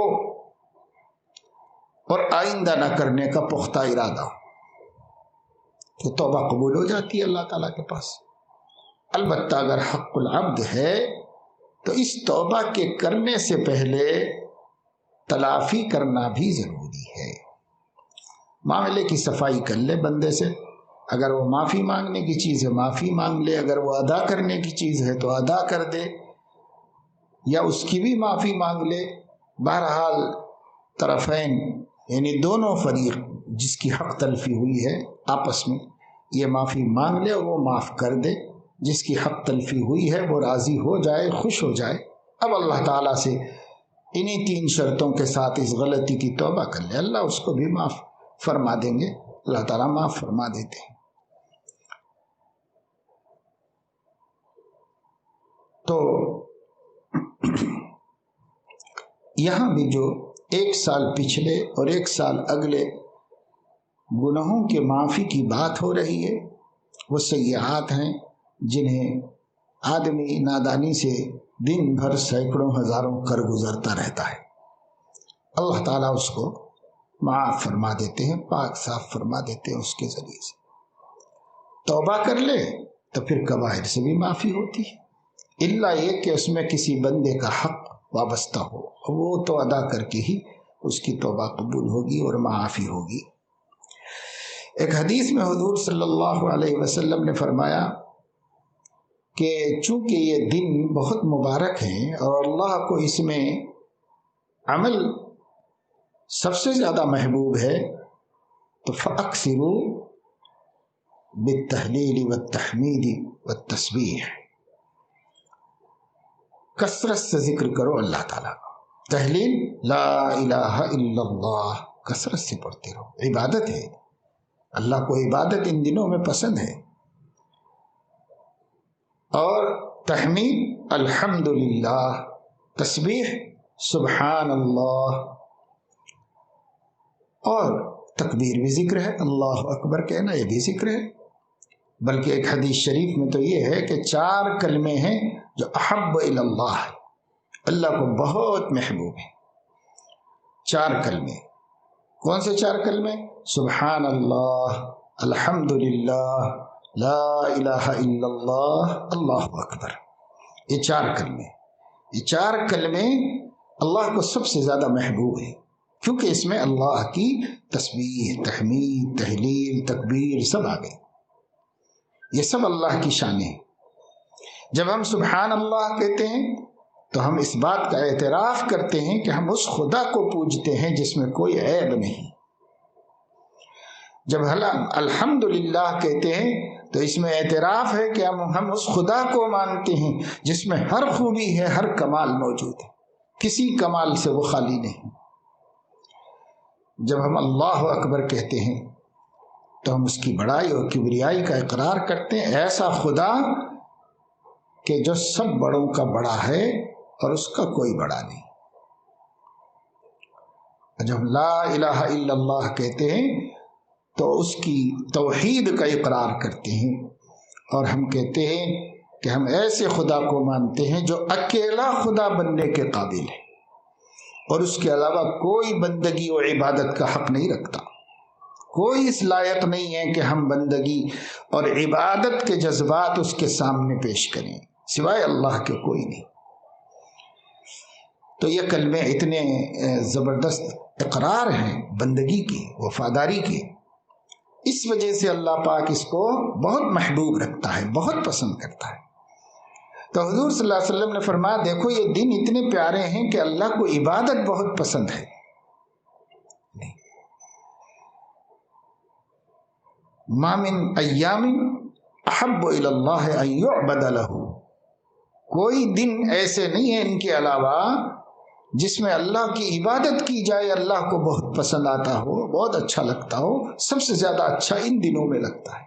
اور آئندہ نہ کرنے کا پختہ ارادہ ہو، تو توبہ قبول ہو جاتی ہے اللہ تعالیٰ کے پاس۔ البتہ اگر حق العبد ہے تو اس توبہ کے کرنے سے پہلے تلافی کرنا بھی ضروری ہے، معاملے کی صفائی کر لے بندے سے، اگر وہ معافی مانگنے کی چیز ہے معافی مانگ لے، اگر وہ ادا کرنے کی چیز ہے تو ادا کر دے یا اس کی بھی معافی مانگ لے۔ بہرحال طرفین یعنی دونوں فریق جس کی حق تلفی ہوئی ہے آپس میں یہ معافی مانگ لے اور وہ معاف کر دے، جس کی حق تلفی ہوئی ہے وہ راضی ہو جائے، خوش ہو جائے، اب اللہ تعالیٰ سے انہی 3 شرطوں کے ساتھ اس غلطی کی توبہ کر لے، اللہ اس کو بھی معاف فرما دیں گے، اللہ تعالیٰ معاف فرما دیتے ہیں۔ تو یہاں بھی جو 1 سال پچھلے اور 1 سال اگلے گناہوں کے معافی کی بات ہو رہی ہے، وہ سیئات ہیں جنہیں آدمی نادانی سے دن بھر سینکڑوں ہزاروں کر گزرتا رہتا ہے، اللہ تعالیٰ اس کو معاف فرما دیتے ہیں، پاک صاف فرما دیتے ہیں اس کے ذریعے سے۔ توبہ کر لے تو پھر کبائر سے بھی معافی ہوتی ہے، الا یہ کہ اس میں کسی بندے کا حق وابستہ ہو، وہ تو ادا کر کے ہی اس کی توبہ قبول ہوگی اور معافی ہوگی۔ ایک حدیث میں حضور صلی اللہ علیہ وسلم نے فرمایا کہ چونکہ یہ دن بہت مبارک ہیں اور اللہ کو اس میں عمل سب سے زیادہ محبوب ہے، تو فَأَكْثِرُوا بِالتَّهْلِيلِ وَالتَّحْمِيدِ وَالتَّسْبِيحِ، کثرت سے ذکر کرو اللہ تعالیٰ کا۔ تحلیل لا الہ الا اللہ کثرت سے پڑھتے رہو، عبادت ہے، اللہ کو عبادت ان دنوں میں پسند ہے۔ اور تحمید الحمدللہ، تسبیح سبحان اللہ، اور تکبیر بھی ذکر ہے، اللہ اکبر کہنا یہ بھی ذکر ہے۔ بلکہ ایک حدیث شریف میں تو یہ ہے کہ 4 کلمے ہیں جو احب الی اللہ ہے، اللہ کو بہت محبوب ہے۔ 4 کلمے، کون سے 4 کلمے؟ سبحان اللہ، الحمدللہ، لا الہ الا اللہ، اللہ اکبر۔ یہ 4 کلمے، یہ 4 کلمے اللہ کو سب سے زیادہ محبوب ہے، کیونکہ اس میں اللہ کی تسبیح، تحمید، تحلیل، تکبیر سب آ گئے، یہ سب اللہ کی شان ہے۔ جب ہم سبحان اللہ کہتے ہیں تو ہم اس بات کا اعتراف کرتے ہیں کہ ہم اس خدا کو پوجتے ہیں جس میں کوئی عیب نہیں۔ جب الحمدللہ کہتے ہیں تو اس میں اعتراف ہے کہ ہم اس خدا کو مانتے ہیں جس میں ہر خوبی ہے، ہر کمال موجود ہے، کسی کمال سے وہ خالی نہیں۔ جب ہم اللہ اکبر کہتے ہیں تو ہم اس کی بڑائی اور کبریائی کا اقرار کرتے ہیں، ایسا خدا کہ جو سب بڑوں کا بڑا ہے اور اس کا کوئی بڑا نہیں۔ جب لا الہ الا اللہ کہتے ہیں تو اس کی توحید کا اقرار کرتے ہیں، اور ہم کہتے ہیں کہ ہم ایسے خدا کو مانتے ہیں جو اکیلا خدا بننے کے قابل ہے اور اس کے علاوہ کوئی بندگی و عبادت کا حق نہیں رکھتا، کوئی اس لائق نہیں ہے کہ ہم بندگی اور عبادت کے جذبات اس کے سامنے پیش کریں، سوائے اللہ کے کوئی نہیں۔ تو یہ کلمے اتنے زبردست اقرار ہیں بندگی کی، وفاداری کی، اس وجہ سے اللہ پاک اس کو بہت محبوب رکھتا ہے، بہت پسند کرتا ہے۔ تو حضور صلی اللہ علیہ وسلم نے فرمایا دیکھو یہ دن اتنے پیارے ہیں کہ اللہ کو عبادت بہت پسند ہے۔ ما من ایام احب الی اللہ ان یعبد لہ، کوئی دن ایسے نہیں ہیں ان کے علاوہ جس میں اللہ کی عبادت کی جائے اللہ کو بہت پسند آتا ہو، بہت اچھا لگتا ہو، سب سے زیادہ اچھا ان دنوں میں لگتا ہے۔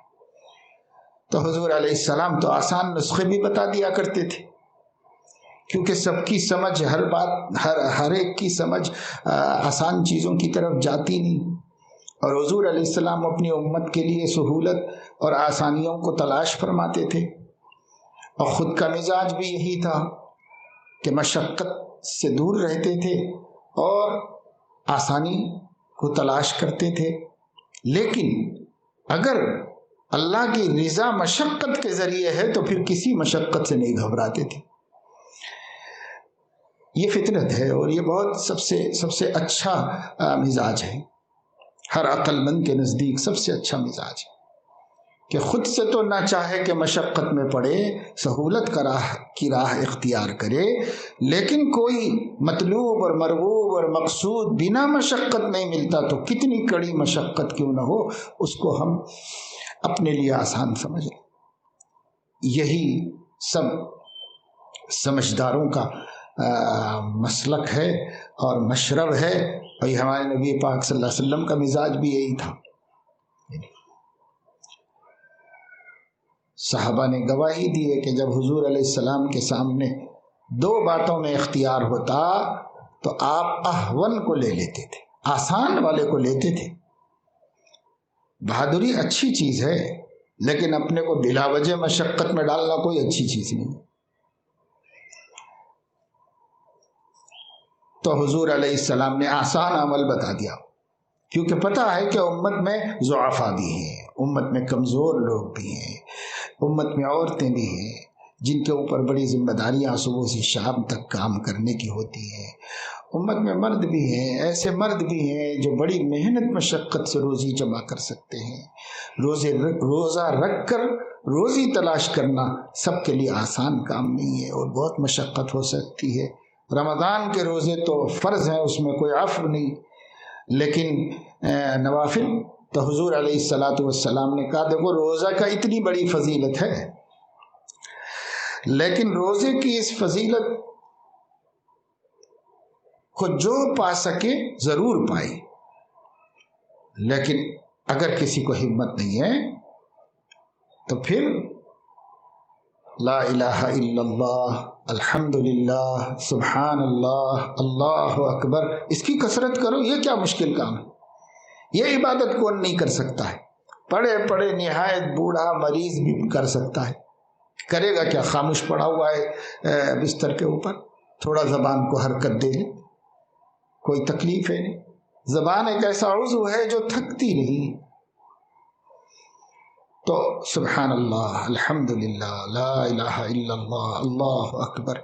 تو حضور علیہ السلام تو آسان نسخے بھی بتا دیا کرتے تھے، کیونکہ سب کی سمجھ، ہر بات، ہر ایک کی سمجھ آسان چیزوں کی طرف جاتی نہیں، اور حضور علیہ السلام اپنی امت کے لیے سہولت اور آسانیوں کو تلاش فرماتے تھے، اور خود کا مزاج بھی یہی تھا کہ مشقت سے دور رہتے تھے اور آسانی کو تلاش کرتے تھے۔ لیکن اگر اللہ کی رضا مشقت کے ذریعے ہے تو پھر کسی مشقت سے نہیں گھبراتے تھے۔ یہ فطرت ہے اور یہ بہت سب سے اچھا مزاج ہے، ہر عقل مند کے نزدیک سب سے اچھا مزاج ہے کہ خود سے تو نہ چاہے کہ مشقت میں پڑے، سہولت کی راہ اختیار کرے، لیکن کوئی مطلوب اور مرغوب اور مقصود بنا مشقت نہیں ملتا تو کتنی کڑی مشقت کیوں نہ ہو اس کو ہم اپنے لیے آسان سمجھیں۔ یہی سب سمجھداروں کا مسلک ہے اور مشرب ہے، اور یہ ہمارے نبی پاک صلی اللہ علیہ وسلم کا مزاج بھی یہی تھا۔ صحابہ نے گواہی دی ہے کہ جب حضور علیہ السلام کے سامنے 2 باتوں میں اختیار ہوتا تو آپ احون کو لے لیتے تھے، آسان والے کو لیتے تھے۔ بہادری اچھی چیز ہے، لیکن اپنے کو بلا وجہ مشقت میں ڈالنا کوئی اچھی چیز نہیں۔ تو حضور علیہ السلام نے آسان عمل بتا دیا کیونکہ پتہ ہے کہ امت میں ضعفاء بھی ہیں، امت میں کمزور لوگ بھی ہیں، امت میں عورتیں بھی ہیں جن کے اوپر بڑی ذمہ داریاں صبح سے شام تک کام کرنے کی ہوتی ہیں، امت میں مرد بھی ہیں، ایسے مرد بھی ہیں جو بڑی محنت مشقت سے روزی جمع کر سکتے ہیں۔ روزہ رکھ کر روزی تلاش کرنا سب کے لیے آسان کام نہیں ہے اور بہت مشقت ہو سکتی ہے۔ رمضان کے روزے تو فرض ہیں، اس میں کوئی عفو نہیں، لیکن نوافل تو حضور علیہ السلام نے کہا دیکھو روزہ کا اتنی بڑی فضیلت ہے، لیکن روزے کی اس فضیلت کو جو پا سکے ضرور پائے، لیکن اگر کسی کو ہمت نہیں ہے تو پھر لا الہ الا اللہ، الحمدللہ، سبحان اللہ، اللہ اکبر، اس کی کثرت کرو۔ یہ کیا مشکل کام ہے؟ یہ عبادت کون نہیں کر سکتا ہے؟ پڑھے پڑھے نہایت بوڑھا مریض بھی کر سکتا ہے، کرے گا کیا؟ خاموش پڑا ہوا ہے بستر کے اوپر، تھوڑا زبان کو حرکت دے لے، کوئی تکلیف ہے نہیں۔ زبان ایک ایسا عضو ہے جو تھکتی نہیں، تو سبحان اللہ، الحمدللہ، لا الہ الا اللہ، اللہ اکبر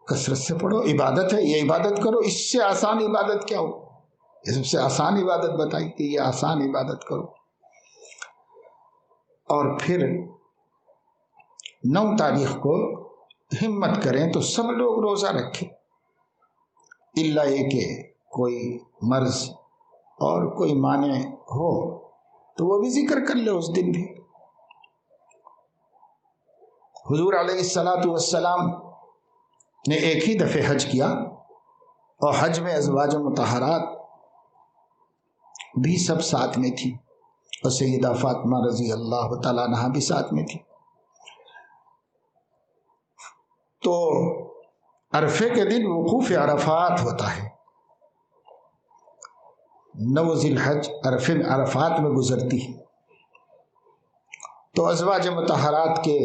کثرت سے پڑھو۔ عبادت ہے، یہ عبادت کرو، اس سے آسان عبادت کیا ہو؟ یہ سب سے آسان عبادت بتائی کہ یہ آسان عبادت کرو۔ اور پھر 9 تاریخ کو ہمت کریں تو سب لوگ روزہ رکھیں، الا یہ کہ کوئی مرض اور کوئی مانع ہو تو وہ بھی ذکر کر لے اس دن بھی۔ حضور علیہ السلام نے ایک ہی دفعہ حج کیا، اور حج میں ازواج مطہرات بھی سب ساتھ میں تھی، اور سیدہ فاطمہ رضی اللہ تعالیٰ عنہا بھی ساتھ میں تھی۔ تو عرفے کے دن وقوف عرفات ہوتا ہے، 9 ذی الحج عرفات میں گزرتی ہے، تو ازواج مطہرات کے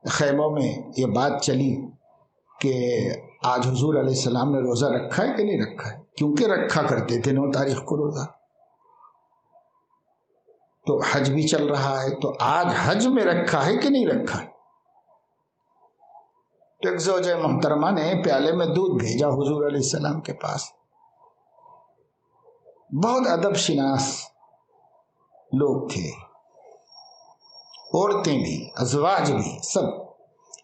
خیموں میں یہ بات چلی کہ آج حضور علیہ السلام نے روزہ رکھا ہے کہ نہیں رکھا ہے، کیونکہ رکھا کرتے تھے 9 تاریخ کو روزہ، تو حج بھی چل رہا ہے، تو آج حج میں رکھا ہے کہ نہیں رکھا ہے؟ تو ایک زوجہ محترمہ نے پیالے میں دودھ بھیجا حضور علیہ السلام کے پاس، بہت ادب شناس لوگ تھے، عورتیں بھی، ازواج بھی، سب،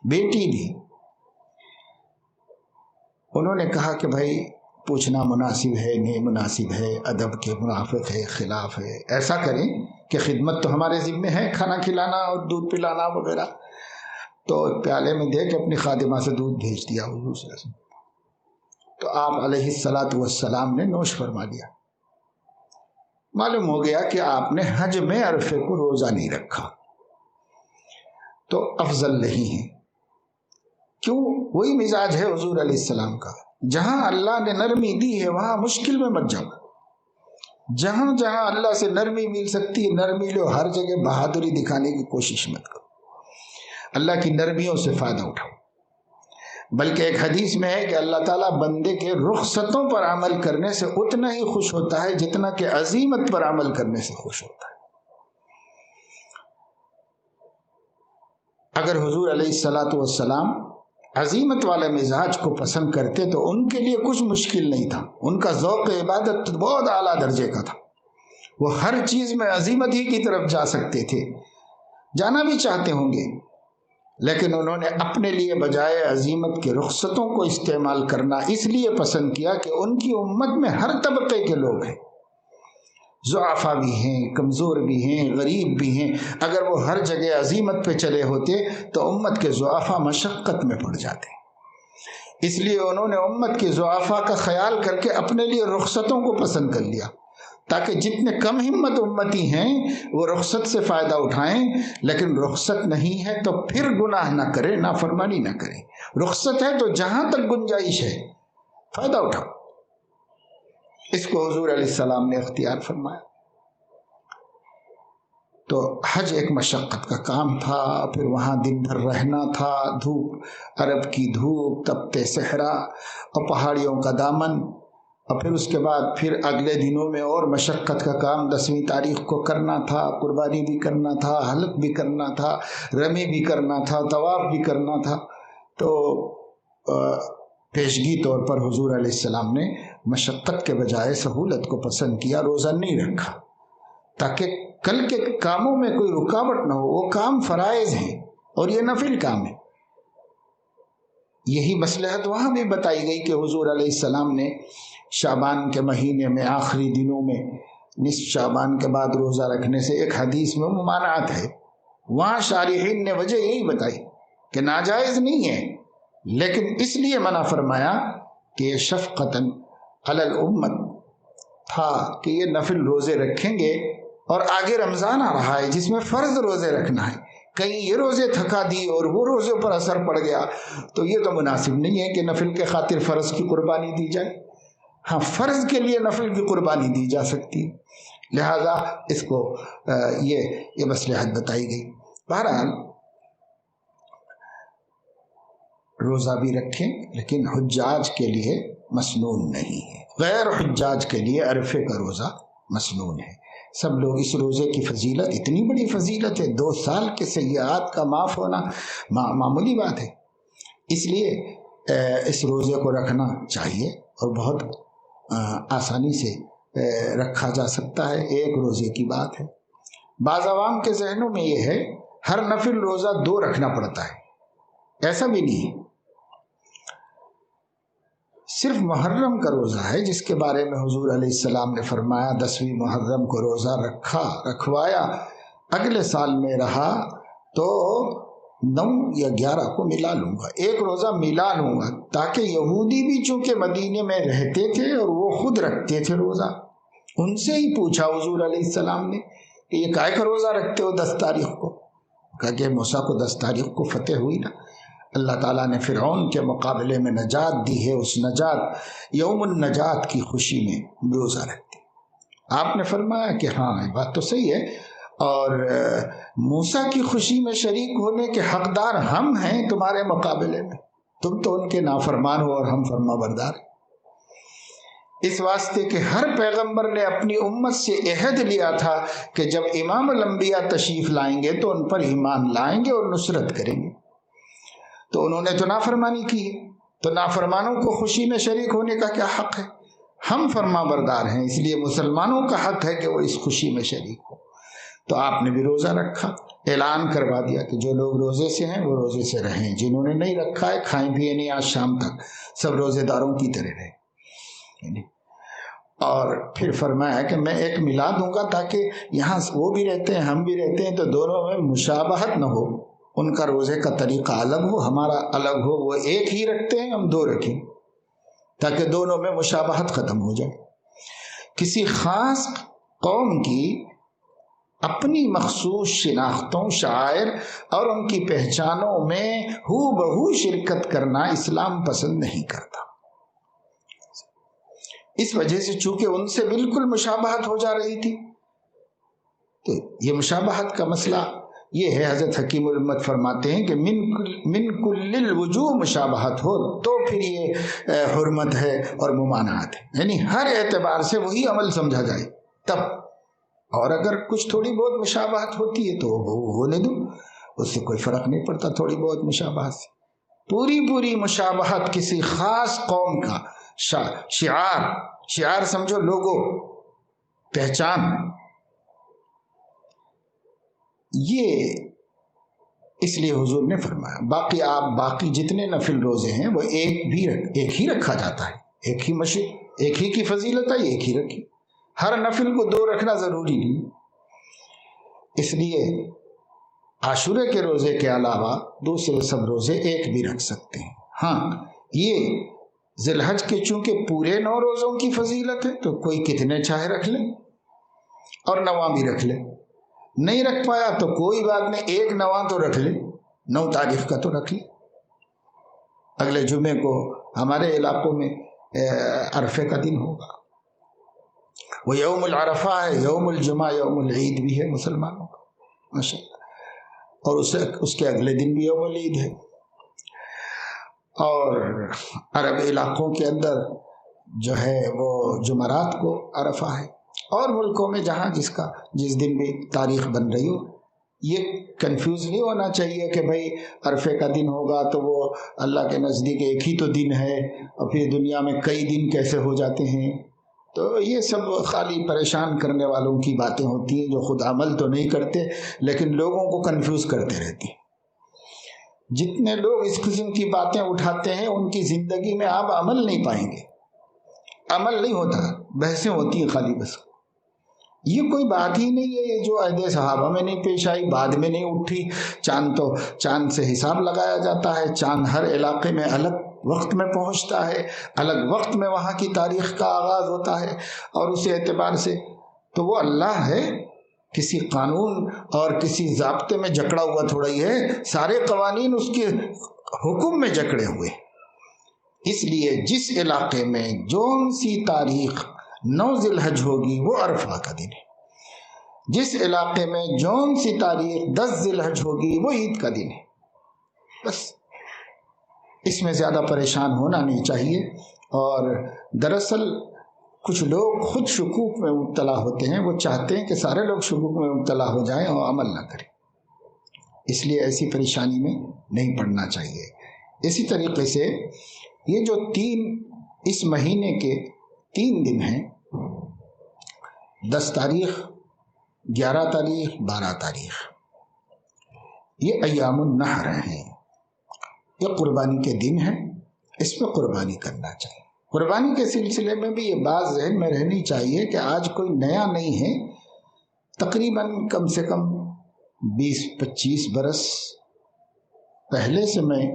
بیٹی بھی۔ انہوں نے کہا کہ بھائی پوچھنا مناسب ہے، نہیں مناسب ہے، ادب کے منافق ہے، خلاف ہے، ایسا کریں کہ خدمت تو ہمارے ذمہ ہے، کھانا کھلانا اور دودھ پلانا وغیرہ، تو پیالے میں دے کے اپنی خادمہ سے دودھ بھیج دیا حضور صلی اللہ علیہ وسلم، تو آپ علیہ السلام نے نوش فرما لیا۔ معلوم ہو گیا کہ آپ نے حج میں عرفے کو روزہ نہیں رکھا، تو افضل نہیں ہے۔ کیوں؟ وہی مزاج ہے حضور علیہ السلام کا، جہاں اللہ نے نرمی دی ہے وہاں مشکل میں مت جاؤ، جہاں جہاں اللہ سے نرمی مل سکتی ہے نرمی لو، ہر جگہ بہادری دکھانے کی کوشش مت کرو، اللہ کی نرمیوں سے فائدہ اٹھاؤ۔ بلکہ ایک حدیث میں ہے کہ اللہ تعالیٰ بندے کے رخصتوں پر عمل کرنے سے اتنا ہی خوش ہوتا ہے جتنا کہ عزیمت پر عمل کرنے سے خوش ہوتا ہے۔ اگر حضور علیہ السلام عزیمت والے مزاج کو پسند کرتے تو ان کے لیے کچھ مشکل نہیں تھا، ان کا ذوق عبادت بہت اعلیٰ درجے کا تھا، وہ ہر چیز میں عزیمت ہی کی طرف جا سکتے تھے، جانا بھی چاہتے ہوں گے، لیکن انہوں نے اپنے لیے بجائے عزیمت کے رخصتوں کو استعمال کرنا اس لیے پسند کیا کہ ان کی امت میں ہر طبقے کے لوگ ہیں، ضعفاء بھی ہیں، کمزور بھی ہیں، غریب بھی ہیں۔ اگر وہ ہر جگہ عزیمت پہ چلے ہوتے تو امت کے ضعفاء مشقت میں پڑ جاتے، اس لیے انہوں نے امت کے ضعفاء کا خیال کر کے اپنے لیے رخصتوں کو پسند کر لیا، تاکہ جتنے کم ہمت امتی ہیں وہ رخصت سے فائدہ اٹھائیں، لیکن رخصت نہیں ہے تو پھر گناہ نہ کریں، نافرمانی نہ کریں، رخصت ہے تو جہاں تک گنجائش ہے فائدہ اٹھاؤ۔ اس کو حضور علیہ السلام نے اختیار فرمایا۔ تو حج ایک مشقت کا کام تھا، پھر وہاں دن بھر رہنا تھا، دھوپ، عرب کی دھوپ، تپتے صحرا اور پہاڑیوں کا دامن، اور پھر اس کے بعد پھر اگلے دنوں میں اور مشقت کا کام 10ویں تاریخ کو کرنا تھا، قربانی بھی کرنا تھا، حلق بھی کرنا تھا، رمی بھی کرنا تھا، طواف بھی کرنا تھا۔ تو پیشگی طور پر حضور علیہ السلام نے مشقت کے بجائے سہولت کو پسند کیا، روزہ نہیں رکھا تاکہ کل کے کاموں میں کوئی رکاوٹ نہ ہو۔ وہ کام فرائض ہیں اور یہ نفل کام ہے۔ یہی مصلحت وہاں بھی بتائی گئی کہ حضور علیہ السلام نے شعبان کے مہینے میں آخری دنوں میں نصف شعبان کے بعد روزہ رکھنے سے ایک حدیث میں ممانعت ہے، وہاں شارحین نے وجہ یہی بتائی کہ ناجائز نہیں ہے، لیکن اس لیے منع فرمایا کہ یہ شفقتاً علی الامت تھا کہ یہ نفل روزے رکھیں گے اور آگے رمضان آ رہا ہے جس میں فرض روزے رکھنا ہے، کہیں یہ روزے تھکا دی اور وہ روزے پر اثر پڑ گیا تو یہ تو مناسب نہیں ہے کہ نفل کے خاطر فرض کی قربانی دی جائے۔ ہاں، فرض کے لیے نفل کی قربانی دی جا سکتی ہے، لہذا اس کو یہ مصلحت بتائی گئی۔ بہرحال روزہ بھی رکھیں لیکن حجاج کے لیے مسنون نہیں ہے، غیر حجاج کے لیے عرفے کا روزہ مسنون ہے۔ سب لوگ اس روزے کی فضیلت، اتنی بڑی فضیلت ہے، 2 سال کے سیئات کا معاف ہونا معمولی بات ہے، اس لیے اس روزے کو رکھنا چاہیے اور بہت آسانی سے رکھا جا سکتا ہے، ایک روزے کی بات ہے۔ بعض عوام کے ذہنوں میں یہ ہے ہر نفل روزہ 2 رکھنا پڑتا ہے، ایسا بھی نہیں ہے، صرف محرم کا روزہ ہے جس کے بارے میں حضور علیہ السلام نے فرمایا 10ویں محرم کو روزہ رکھوایا، اگلے سال میں رہا تو 9 یا 11 کو ملا لوں گا، ایک روزہ ملا لوں گا، تاکہ یہودی بھی چونکہ مدینے میں رہتے تھے اور وہ خود رکھتے تھے روزہ، ان سے ہی پوچھا حضور علیہ السلام نے کہ یہ کائے کا روزہ رکھتے ہو 10 تاریخ کو؟ کہا کہ موسیٰ کو 10 تاریخ کو فتح ہوئی نا، اللہ تعالیٰ نے فرعون کے مقابلے میں نجات دی ہے، اس نجات یوم النجات کی خوشی میں روزہ رکھتے۔ آپ نے فرمایا کہ ہاں یہ بات تو صحیح ہے، اور موسیٰ کی خوشی میں شریک ہونے کے حقدار ہم ہیں تمہارے مقابلے میں، تم تو ان کے نافرمان ہو اور ہم فرما بردار ہیں۔ اس واسطے کہ ہر پیغمبر نے اپنی امت سے عہد لیا تھا کہ جب امام الانبیاء تشریف لائیں گے تو ان پر ایمان لائیں گے اور نصرت کریں گے، تو انہوں نے تو نافرمانی کی ہے، تو نافرمانوں کو خوشی میں شریک ہونے کا کیا حق ہے؟ ہم فرما بردار ہیں، اس لیے مسلمانوں کا حق ہے کہ وہ اس خوشی میں شریک ہو۔ تو آپ نے بھی روزہ رکھا، اعلان کروا دیا کہ جو لوگ روزے سے ہیں وہ روزے سے رہیں، جنہوں نے نہیں رکھا ہے کھائیں پیے نہیں، آج شام تک سب روزے داروں کی طرح رہیں۔ اور پھر فرمایا کہ میں ایک ملا دوں گا تاکہ یہاں وہ بھی رہتے ہیں ہم بھی رہتے ہیں تو دونوں میں مشابہت نہ ہو، ان کا روزے کا طریقہ الگ ہو ہمارا الگ ہو، وہ ایک ہی رکھتے ہیں ہم 2 رکھیں، تاکہ دونوں میں مشابہت ختم ہو جائے۔ کسی خاص قوم کی اپنی مخصوص شناختوں، شعائر اور ان کی پہچانوں میں ہو بہو شرکت کرنا اسلام پسند نہیں کرتا، اس وجہ سے چونکہ ان سے بالکل مشابہت ہو جا رہی تھی تو یہ مشابہت کا مسئلہ یہ ہے، حضرت حکیم الامت فرماتے ہیں کہ من کل الوجوہ مشابہت ہو تو پھر یہ حرمت ہے اور ممانعت ہے، یعنی ہر اعتبار سے وہی عمل سمجھا جائے تب، اور اگر کچھ تھوڑی بہت مشابہت ہوتی ہے تو ہونے دو، اس سے کوئی فرق نہیں پڑتا، تھوڑی بہت مشابہت سے پوری مشابہت کسی خاص قوم کا شعار سمجھو، لوگو، پہچان، یہ اس لیے حضور نے فرمایا۔ باقی جتنے نفل روزے ہیں وہ ایک ہی رکھا جاتا ہے، ایک ہی کی فضیلت ہے، ایک ہی رکھی، ہر نفل کو 2 رکھنا ضروری نہیں، اس لیے عاشورے کے روزے کے علاوہ دوسرے سب روزے ایک بھی رکھ سکتے ہیں۔ ہاں، یہ ذی الحج کے چونکہ پورے 9 روزوں کی فضیلت ہے تو کوئی کتنے چاہے رکھ لے اور 9واں بھی رکھ لے، نہیں رکھ پایا تو کوئی بات نہیں، 1 9واں تو رکھ لے، 9 تاریخ کا تو رکھ لے۔ اگلے جمعے کو ہمارے علاقوں میں عرفے کا دن ہوگا، وہ یوم العرفہ ہے، یوم الجمعہ، یوم العید بھی ہے مسلمانوں کا ماشاءاللہ، اور اس کے اگلے دن بھی یوم العید ہے۔ اور عرب علاقوں کے اندر جو ہے وہ جمعرات کو عرفہ ہے، اور ملکوں میں جہاں جس دن بھی تاریخ بن رہی ہو، یہ کنفیوز نہیں ہونا چاہیے کہ بھائی عرفے کا دن ہوگا تو وہ اللہ کے نزدیک ایک ہی تو دن ہے اور پھر دنیا میں کئی دن کیسے ہو جاتے ہیں۔ تو یہ سب خالی پریشان کرنے والوں کی باتیں ہوتی ہیں جو خود عمل تو نہیں کرتے لیکن لوگوں کو کنفیوز کرتے رہتی ہیں۔ جتنے لوگ اس قسم کی باتیں اٹھاتے ہیں ان کی زندگی میں آپ عمل نہیں پائیں گے، عمل نہیں ہوتا، بحثیں ہوتی ہیں خالی بس۔ یہ کوئی بات ہی نہیں ہے، یہ جو عہد صحابہ میں نہیں پیش آئی، بعد میں نہیں اٹھی۔ چاند سے حساب لگایا جاتا ہے، چاند ہر علاقے میں الگ وقت میں پہنچتا ہے، الگ وقت میں وہاں کی تاریخ کا آغاز ہوتا ہے، اور اس اعتبار سے تو وہ اللہ ہے، کسی قانون اور کسی ضابطے میں جکڑا ہوا تھوڑا ہی ہے، سارے قوانین اس کے حکم میں جکڑے ہوئے۔ اس لیے جس علاقے میں جون سی تاریخ 9 ذی الحج ہوگی وہ عرفہ کا دن ہے، جس علاقے میں جون سی تاریخ 10 ذی الحج ہوگی وہ عید کا دن ہے۔ بس اس میں زیادہ پریشان ہونا نہیں چاہیے۔ اور دراصل کچھ لوگ خود شکوک میں مبتلا ہوتے ہیں، وہ چاہتے ہیں کہ سارے لوگ شکوک میں مبتلا ہو جائیں اور عمل نہ کریں، اس لیے ایسی پریشانی میں نہیں پڑنا چاہیے۔ اسی طریقے سے یہ جو اس مہینے کے 3 دن ہیں، 10 تاریخ، 11 تاریخ، 12 تاریخ، یہ ایام النحر ہیں، یہ قربانی کے دن ہیں، اس میں قربانی کرنا چاہیے۔ قربانی کے سلسلے میں بھی یہ بات ذہن میں رہنی چاہیے کہ آج کوئی نیا نہیں ہے، تقریباً کم سے کم 20-25 برس پہلے سے میں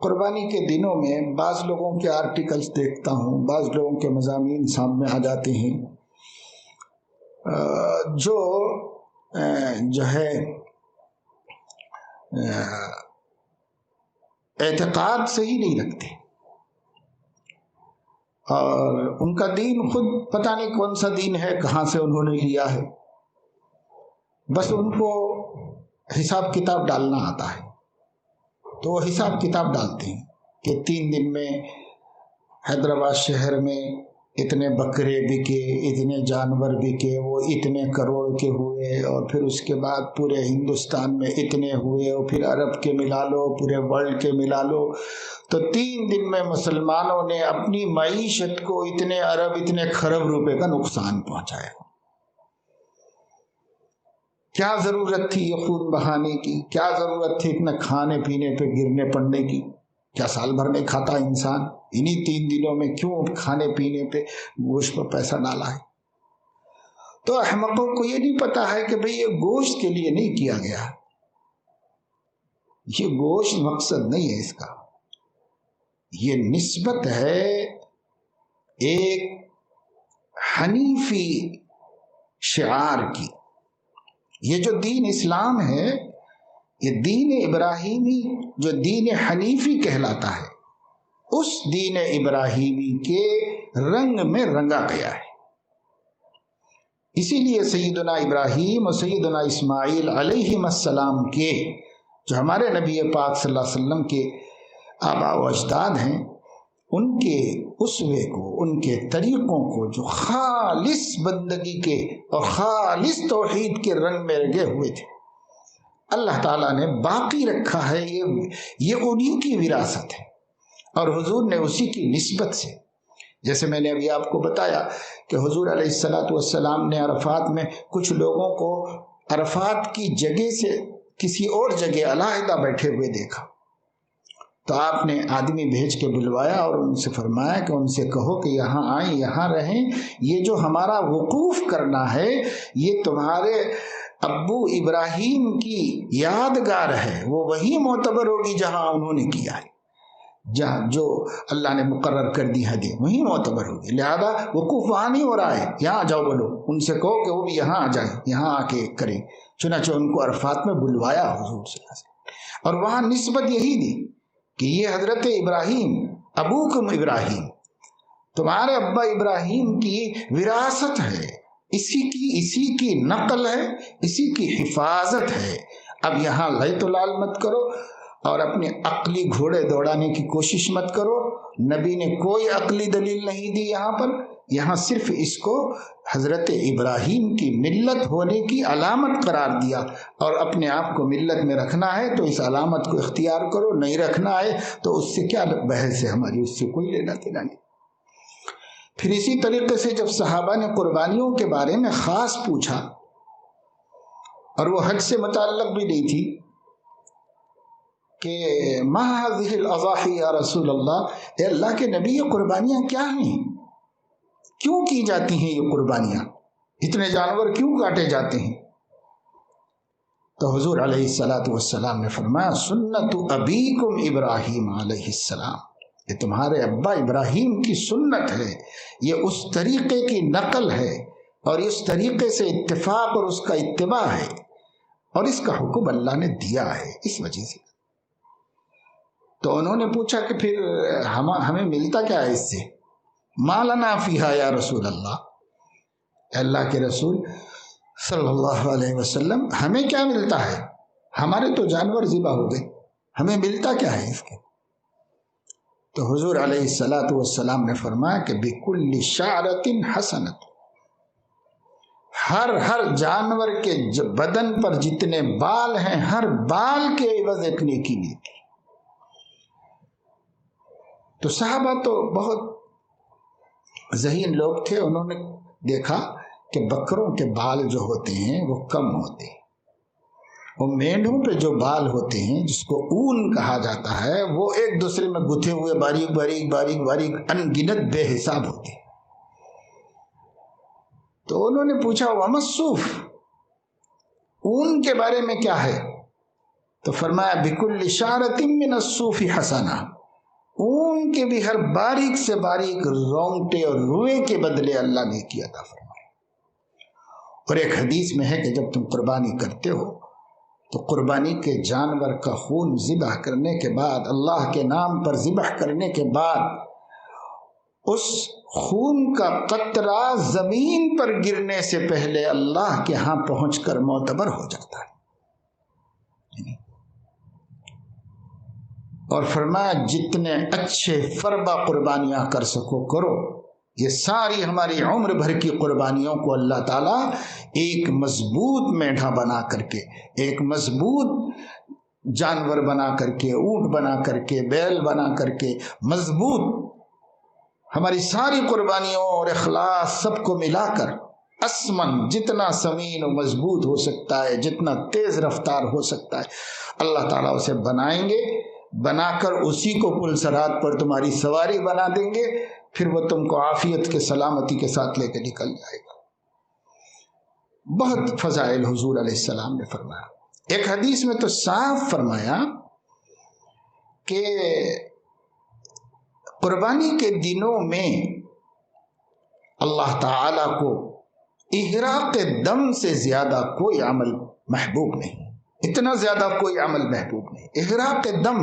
قربانی کے دنوں میں بعض لوگوں کے آرٹیکلز دیکھتا ہوں، بعض لوگوں کے مضامین سامنے آ جاتے ہیں جو ہے اعتقاد صحیح نہیں رکھتے، اور ان کا دین خود پتہ نہیں کون سا دین ہے، کہاں سے انہوں نے لیا ہے، بس ان کو حساب کتاب ڈالنا آتا ہے، تو وہ حساب کتاب ڈالتے ہیں کہ 3 دن میں حیدرآباد شہر میں اتنے بکرے بکے، اتنے جانور بکے، وہ اتنے کروڑ کے ہوئے، اور پھر اس کے بعد پورے ہندوستان میں اتنے ہوئے، اور پھر عرب کے ملا لو، پورے ورلڈ کے ملا لو، تو 3 دن میں مسلمانوں نے اپنی معیشت کو اتنے ارب اتنے خرب روپے کا نقصان پہنچایا۔ کیا ضرورت تھی یہ خون بہانے کی؟ کیا ضرورت تھی اتنا کھانے پینے پہ گرنے پڑنے کی؟ کیا سال بھر نہیں کھاتا انسان؟ انہی 3 دنوں میں کیوں کھانے پینے پہ گوشت پر پیسہ ڈالا ہے؟ تو احمقوں کو یہ نہیں پتا ہے کہ بھئی یہ گوشت کے لیے نہیں کیا گیا، یہ گوشت مقصد نہیں ہے اس کا، یہ نسبت ہے ایک حنیفی شعار کی۔ یہ جو دین اسلام ہے، یہ دین ابراہیمی جو دین حنیفی کہلاتا ہے، اس دین ابراہیمی کے رنگ میں رنگا گیا ہے۔ اسی لیے سیدنا ابراہیم اور سیدنا اسماعیل علیہ السلام کے جو ہمارے نبی پاک صلی اللہ علیہ وسلم کے آباء و اجداد ہیں، ان کے اسوے کو، ان کے طریقوں کو جو خالص بندگی کے اور خالص توحید کے رنگ میں رنگے ہوئے تھے، اللہ تعالیٰ نے باقی رکھا ہے۔ یہ انہی کی وراثت ہے، اور حضور نے اسی کی نسبت سے، جیسے میں نے ابھی آپ کو بتایا کہ حضور علیہ السلام نے عرفات میں کچھ لوگوں کو عرفات کی جگہ سے کسی اور جگہ علیحدہ بیٹھے ہوئے دیکھا، تو آپ نے آدمی بھیج کے بلوایا اور ان سے فرمایا کہ ان سے کہو کہ یہاں آئیں، یہاں رہیں، یہ جو ہمارا وقوف کرنا ہے یہ تمہارے ابو ابراہیم کی یادگار ہے، وہ وہی معتبر ہوگی جہاں انہوں نے کیا ہے، جہاں جو اللہ نے مقرر کر دی حد وہی معتبر ہوگی، لہذا وقوف وہاں نہیں ہو رہا ہے، یہاں جاؤ بولو، ان سے کہو کہ وہ بھی یہاں آ جائیں، یہاں آ کے کریں۔ چنانچہ ان کو عرفات میں بلوایا حضور صلی اللہ علیہ وسلم، اور وہاں نسبت یہی دی کہ یہ حضرت ابراہیم، ابوکم ابراہیم، تمہارے ابا ابراہیم کی وراثت ہے، اسی کی نقل ہے، اسی کی حفاظت ہے۔ اب یہاں لے تو لال مت کرو، اور اپنے عقلی گھوڑے دوڑانے کی کوشش مت کرو۔ نبی نے کوئی عقلی دلیل نہیں دی یہاں صرف اس کو حضرت ابراہیم کی ملت ہونے کی علامت قرار دیا، اور اپنے آپ کو ملت میں رکھنا ہے تو اس علامت کو اختیار کرو، نہیں رکھنا ہے تو اس سے کیا بحث ہے ہماری، اس سے کوئی لینا دینا نہیں۔ پھر اسی طریقے سے جب صحابہ نے قربانیوں کے بارے میں خاص پوچھا، اور وہ حج سے متعلق بھی نہیں تھی، کہ ما هذه الاضاحی یا رسول اللہ، اے اللہ کے نبی یہ قربانیاں کیا ہیں، کیوں کی جاتی ہیں یہ قربانیاں، اتنے جانور کیوں کاٹے جاتے ہیں؟ تو حضور علیہ السلام نے فرمایا سنت ابیکم ابراہیم علیہ السلام، یہ تمہارے ابا ابراہیم کی سنت ہے، یہ اس طریقے کی نقل ہے اور اس طریقے سے اتفاق اور اس کا اتباع ہے، اور اس کا حکم اللہ نے دیا ہے، اس وجہ سے۔ تو انہوں نے پوچھا کہ پھر ہمیں ملتا کیا ہے اس سے؟ ما لنا فیہا یا رسول اللہ، اے اللہ کے رسول صلی اللہ علیہ وسلم ہمیں کیا ملتا ہے؟ ہمارے تو جانور ذبح ہو گئے، ہمیں ملتا کیا ہے اس کے؟ تو حضور علیہ السلام نے فرمایا کہ بِكُلِّ شَعْرَةٍ حَسَنَةٌ، ہر جانور کے بدن پر جتنے بال ہیں ہر بال کے عوض ایک نیکی ملتی۔ تو صحابہ تو بہت ذہین لوگ تھے، انہوں نے دیکھا کہ بکروں کے بال جو ہوتے ہیں وہ کم ہوتے ہیں، اور مینڈوں پہ جو بال ہوتے ہیں جس کو اون کہا جاتا ہے وہ ایک دوسرے میں گتھے ہوئے باریک باریک باریک باریک انگنت بے حساب ہوتے ہیں۔ تو انہوں نے پوچھا وَمَا الصُّوفُ، اون کے بارے میں کیا ہے؟ تو فرمایا بِكُلِّ شَعْرَةٍ مِّنَ الصُّوفِ حَسَنَةٌ، اون کے بھی ہر باریک سے باریک رونگٹے اور روئے کے بدلے اللہ نے کیا عطا فرمایا۔ اور ایک حدیث میں ہے کہ جب تم قربانی کرتے ہو تو قربانی کے جانور کا خون ذبح کرنے کے بعد، اللہ کے نام پر ذبح کرنے کے بعد، اس خون کا قطرہ زمین پر گرنے سے پہلے اللہ کے ہاں پہنچ کر معتبر ہو جاتا ہے۔ اور فرمایا جتنے اچھے فربا قربانیاں کر سکو کرو، یہ ساری ہماری عمر بھر کی قربانیوں کو اللہ تعالیٰ ایک مضبوط میڈھا بنا کر کے، ایک مضبوط جانور بنا کر کے، اونٹ بنا کر کے، بیل بنا کر کے، مضبوط ہماری ساری قربانیوں اور اخلاص سب کو ملا کر اسمن، جتنا سمین و مضبوط ہو سکتا ہے، جتنا تیز رفتار ہو سکتا ہے، اللہ تعالیٰ اسے بنائیں گے، بنا کر اسی کو پل صراط پر تمہاری سواری بنا دیں گے، پھر وہ تم کو عافیت کے سلامتی کے ساتھ لے کے نکل جائے گا۔ بہت فضائل حضور علیہ السلام نے فرمایا۔ ایک حدیث میں تو صاف فرمایا کہ قربانی کے دنوں میں اللہ تعالی کو احراق دم سے زیادہ کوئی عمل محبوب نہیں، اتنا زیادہ کوئی عمل محبوب نہیں۔ احراق دم،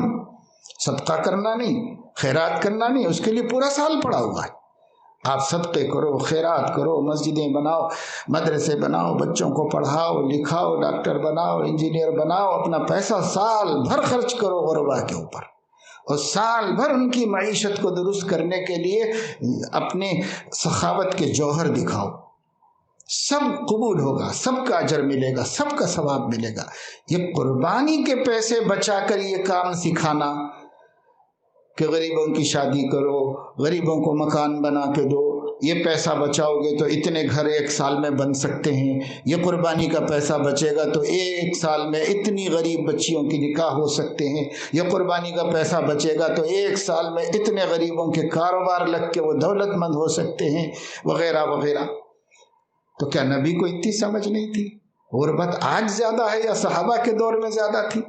صدقہ کرنا نہیں، خیرات کرنا نہیں، اس کے لیے پورا سال پڑا ہوا ہے۔ آپ صدقے کرو، خیرات کرو، مسجدیں بناؤ، مدرسے بناؤ، بچوں کو پڑھاؤ لکھاؤ، ڈاکٹر بناؤ، انجینئر بناؤ، اپنا پیسہ سال بھر خرچ کرو غربا کے اوپر، اور سال بھر ان کی معیشت کو درست کرنے کے لیے اپنے سخاوت کے جوہر دکھاؤ، سب قبول ہوگا، سب کا اجر ملے گا، سب کا ثواب ملے گا۔ یہ قربانی کے پیسے بچا کر یہ کام سکھانا کہ غریبوں کی شادی کرو، غریبوں کو مکان بنا کے دو، یہ پیسہ بچاؤ گے تو اتنے گھر ایک سال میں بن سکتے ہیں، یہ قربانی کا پیسہ بچے گا تو ایک سال میں اتنی غریب بچیوں کی نکاح ہو سکتے ہیں، یہ قربانی کا پیسہ بچے گا تو ایک سال میں اتنے غریبوں کے کاروبار لگ کے وہ دولت مند ہو سکتے ہیں، وغیرہ وغیرہ۔ تو کیا نبی کو اتنی سمجھ نہیں تھی؟ غربت آج زیادہ ہے یا صحابہ کے دور میں زیادہ تھی؟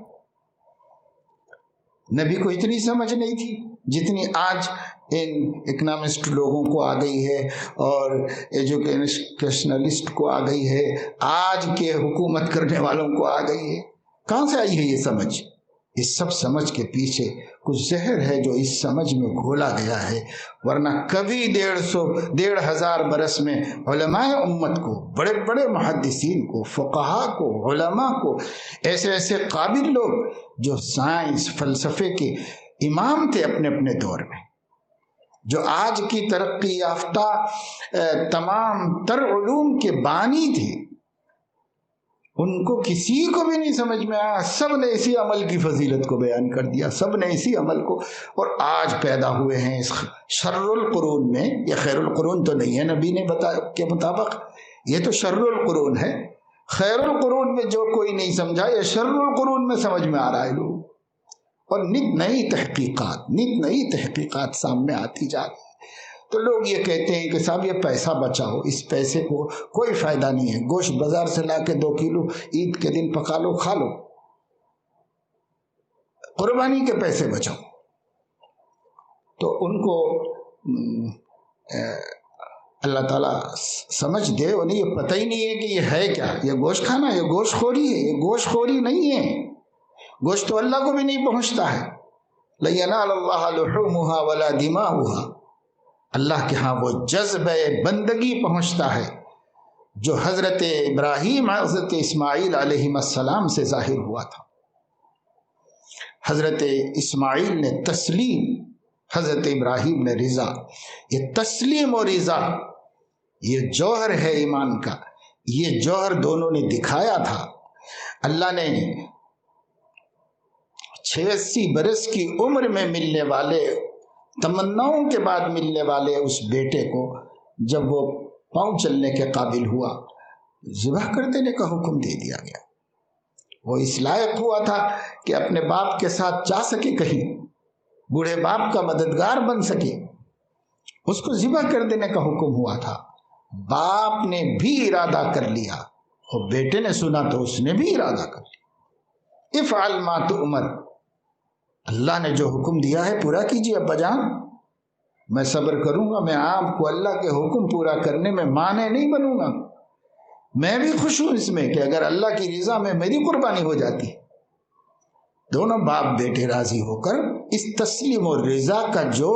نبی کو اتنی سمجھ نہیں تھی جتنی آج ان اکنامسٹ لوگوں کو آ گئی ہے اور ایجوکیشنلسٹ کو آ گئی ہے، آج کے حکومت کرنے والوں کو آ گئی ہے۔ کہاں سے آئی ہے یہ سمجھ؟ یہ سب سمجھ کے پیچھے کچھ زہر ہے جو اس سمجھ میں گھولا گیا ہے، ورنہ کبھی 1,500 برس میں علماء امت کو، بڑے بڑے محدثین کو، فقہا کو، علماء کو، ایسے ایسے قابل لوگ جو سائنس فلسفے کے امام تھے اپنے اپنے دور میں، جو آج کی ترقی یافتہ تمام تر علوم کے بانی تھے، ان کو کسی کو بھی نہیں سمجھ میں آیا، سب نے اسی عمل کی فضیلت کو بیان کر دیا، سب نے اسی عمل کو، اور آج پیدا ہوئے ہیں اس شر القرون میں، یہ خیر القرون تو نہیں ہے نبی نے بتایا کے مطابق، یہ تو شر القرون ہے، خیر القرون میں جو کوئی نہیں سمجھا یہ شر القرون میں سمجھ میں آ رہا ہے لوگ، اور نت نئی تحقیقات سامنے آتی جا رہی ہے۔ تو لوگ یہ کہتے ہیں کہ صاحب یہ پیسہ بچاؤ، اس پیسے کو کوئی فائدہ نہیں ہے، گوشت بازار سے لا کے 2 کلو عید کے دن پکا لو کھا لو، قربانی کے پیسے بچاؤ۔ تو ان کو اللہ تعالیٰ سمجھ دے، انہیں یہ پتہ ہی نہیں ہے کہ یہ ہے کیا، یہ گوشت کھانا، یہ گوشت خوری ہے، یہ گوشت خوری نہیں ہے، گوشت تو اللہ کو بھی نہیں پہنچتا ہے، لَن يَنَالَ اللَّهَ لُحُومُهَا وَلَا دِمَاؤُهَا، اللہ کے ہاں وہ جذبہ بندگی پہنچتا ہے جو حضرت ابراہیم حضرت اسماعیل علیہ السلام سے ظاہر ہوا تھا۔ حضرت اسماعیل نے تسلیم، حضرت ابراہیم نے رضا، یہ تسلیم اور رضا یہ جوہر ہے ایمان کا، یہ جوہر دونوں نے دکھایا تھا۔ اللہ نے 86 برس کی عمر میں ملنے والے، تمناؤں کے بعد ملنے والے اس بیٹے کو جب وہ پاؤں چلنے کے قابل ہوا، ذبح کر دینے کا حکم دے دیا گیا۔ وہ اس لائق ہوا تھا کہ اپنے باپ کے ساتھ جا سکے، کہیں بوڑھے باپ کا مددگار بن سکے، اس کو ذبح کر دینے کا حکم ہوا تھا۔ باپ نے بھی ارادہ کر لیا، اور بیٹے نے سنا تو اس نے بھی ارادہ کر لیا۔ افعل ما تؤمر، اللہ نے جو حکم دیا ہے پورا کیجیے ابا جان، میں صبر کروں گا، میں آپ کو اللہ کے حکم پورا کرنے میں مانے نہیں بنوں گا، میں بھی خوش ہوں اس میں کہ اگر اللہ کی رضا میں میری قربانی ہو جاتی۔ دونوں باپ بیٹے راضی ہو کر اس تسلیم اور رضا کا جو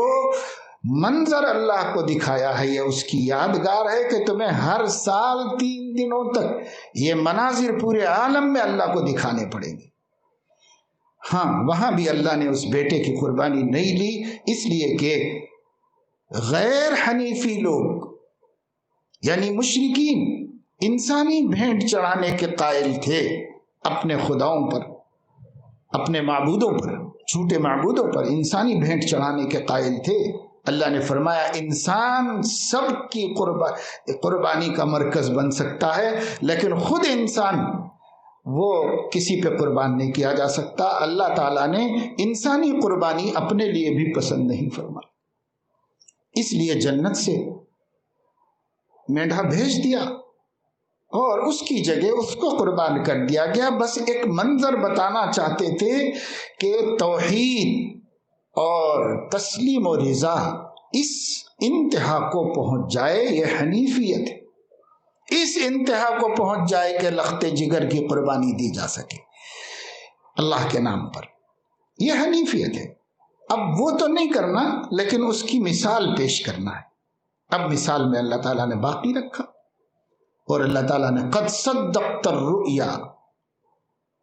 منظر اللہ کو دکھایا ہے، یہ اس کی یادگار ہے کہ تمہیں ہر سال 3 دنوں تک یہ مناظر پورے عالم میں اللہ کو دکھانے پڑیں گے۔ ہاں، وہاں بھی اللہ نے اس بیٹے کی قربانی نہیں لی، اس لیے کہ غیر حنیفی لوگ یعنی مشرکین انسانی بھینٹ چڑھانے کے قائل تھے، اپنے خداؤں پر، اپنے معبودوں پر، جھوٹے معبودوں پر انسانی بھینٹ چڑھانے کے قائل تھے۔ اللہ نے فرمایا انسان سب کی قربانی کا مرکز بن سکتا ہے، لیکن خود انسان وہ کسی پہ قربان نہیں کیا جا سکتا۔ اللہ تعالیٰ نے انسانی قربانی اپنے لیے بھی پسند نہیں فرمائی، اس لیے جنت سے مینڈھا بھیج دیا اور اس کی جگہ اس کو قربان کر دیا گیا۔ بس ایک منظر بتانا چاہتے تھے کہ توحید اور تسلیم و رضا اس انتہا کو پہنچ جائے، یہ حنیفیت ہے، اس انتہا کو پہنچ جائے کہ لخت جگر کی قربانی دی جا سکے اللہ کے نام پر، یہ حنیفیت ہے۔ اب وہ تو نہیں کرنا، لیکن اس کی مثال پیش کرنا ہے۔ اب مثال میں اللہ تعالیٰ نے باقی رکھا، اور اللہ تعالیٰ نے قد صدقت الرؤیا،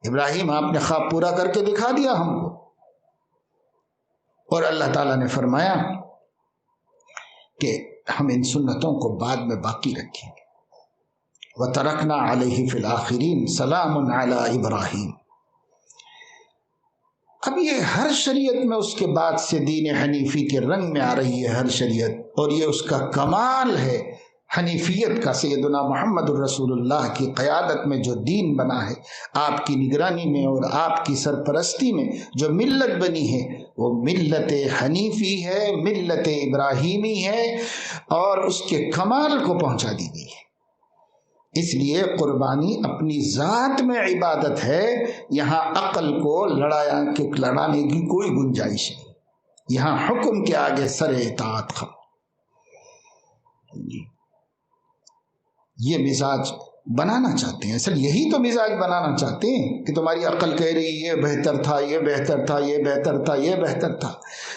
ابراہیم آپ نے خواب پورا کر کے دکھا دیا ہم کو، اور اللہ تعالیٰ نے فرمایا کہ ہم ان سنتوں کو بعد میں باقی رکھیں گے۔ وَتَرَكْنَا عَلَيْهِ فِي الْآخِرِينَ سَلَامٌ عَلَىٰ إِبْرَاهِيمَ۔ اب یہ ہر شریعت میں اس کے بعد سے دین حنیفی کے رنگ میں آ رہی ہے ہر شریعت، اور یہ اس کا کمال ہے حنیفیت کا۔ سیدنا محمد الرسول اللہ کی قیادت میں جو دین بنا ہے، آپ کی نگرانی میں اور آپ کی سرپرستی میں جو ملت بنی ہے، وہ ملت حنیفی ہے، ملت ابراہیمی ہے، اور اس کے کمال کو پہنچا دی گئی ہے۔ اس لیے قربانی اپنی ذات میں عبادت ہے، یہاں عقل کو لڑانے کی کوئی گنجائش نہیں، یہاں حکم کے آگے سر اطاعت خم۔ یہ مزاج بنانا چاہتے ہیں، اصل یہی تو مزاج بنانا چاہتے ہیں کہ تمہاری عقل کہہ رہی یہ بہتر تھا، یہ بہتر تھا، یہ بہتر تھا، یہ بہتر تھا۔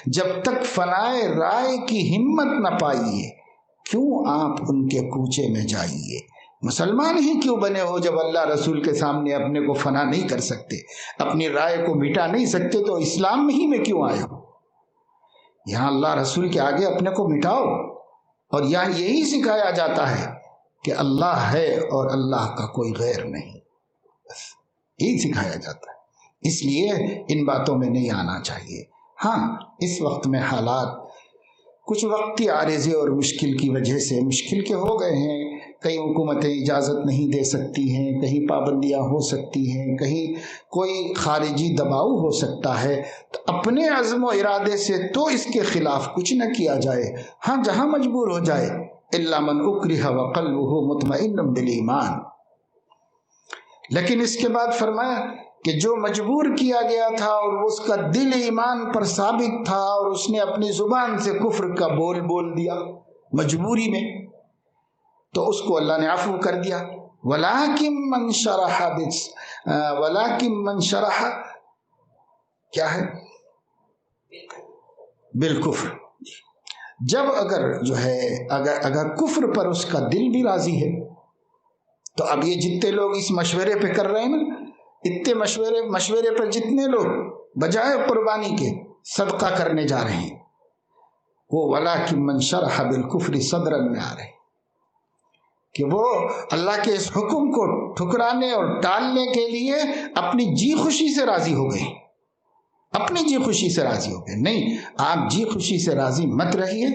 جب تک فنائے رائے کی ہمت نہ پائیے کیوں آپ ان کے کوچے میں جائیے۔ مسلمان ہی کیوں بنے ہو جب اللہ رسول کے سامنے اپنے کو فنا نہیں کر سکتے، اپنی رائے کو مٹا نہیں سکتے، تو اسلام ہی میں کیوں آئے ہو؟ یہاں اللہ رسول کے آگے اپنے کو مٹاؤ، اور یہاں یہی سکھایا جاتا ہے کہ اللہ ہے اور اللہ کا کوئی غیر نہیں، بس یہی سکھایا جاتا ہے۔ اس لیے ان باتوں میں نہیں آنا چاہیے۔ ہاں اس وقت میں حالات کچھ وقتی عارضے اور مشکل کی وجہ سے مشکل کے ہو گئے ہیں، کئی حکومتیں اجازت نہیں دے سکتی ہیں، کہیں پابندیاں ہو سکتی ہیں، کہیں کوئی خارجی دباؤ ہو سکتا ہے، تو اپنے عزم و ارادے سے تو اس کے خلاف کچھ نہ کیا جائے۔ ہاں جہاں مجبور ہو جائے، الا من اکرہ وقلبہ مطمئن بالایمان، لیکن اس کے بعد فرمایا کہ جو مجبور کیا گیا تھا اور اس کا دل ایمان پر ثابت تھا اور اس نے اپنی زبان سے کفر کا بول دیا مجبوری میں، تو اس کو اللہ نے عفو کر دیا۔ وَلَٰكِن مَّن شَرَحَ کیا ہے بالکفر، جب اگر کفر پر اس کا دل بھی راضی ہے، تو اب یہ جتنے لوگ اس مشورے پہ کر رہے ہیں نا، اتنے مشورے پر جتنے لوگ بجائے قربانی کے صدقہ کرنے جا رہے ہیں، وہ وَلَٰكِن مَّن شَرَحَ بِالْكُفْرِ صَدْرًا میں آ رہے ہیں کہ وہ اللہ کے اس حکم کو ٹھکرانے اور ٹالنے کے لیے اپنی جی خوشی سے راضی ہو گئے، اپنی جی خوشی سے راضی ہو گئے۔ نہیں، آپ جی خوشی سے راضی مت رہیے،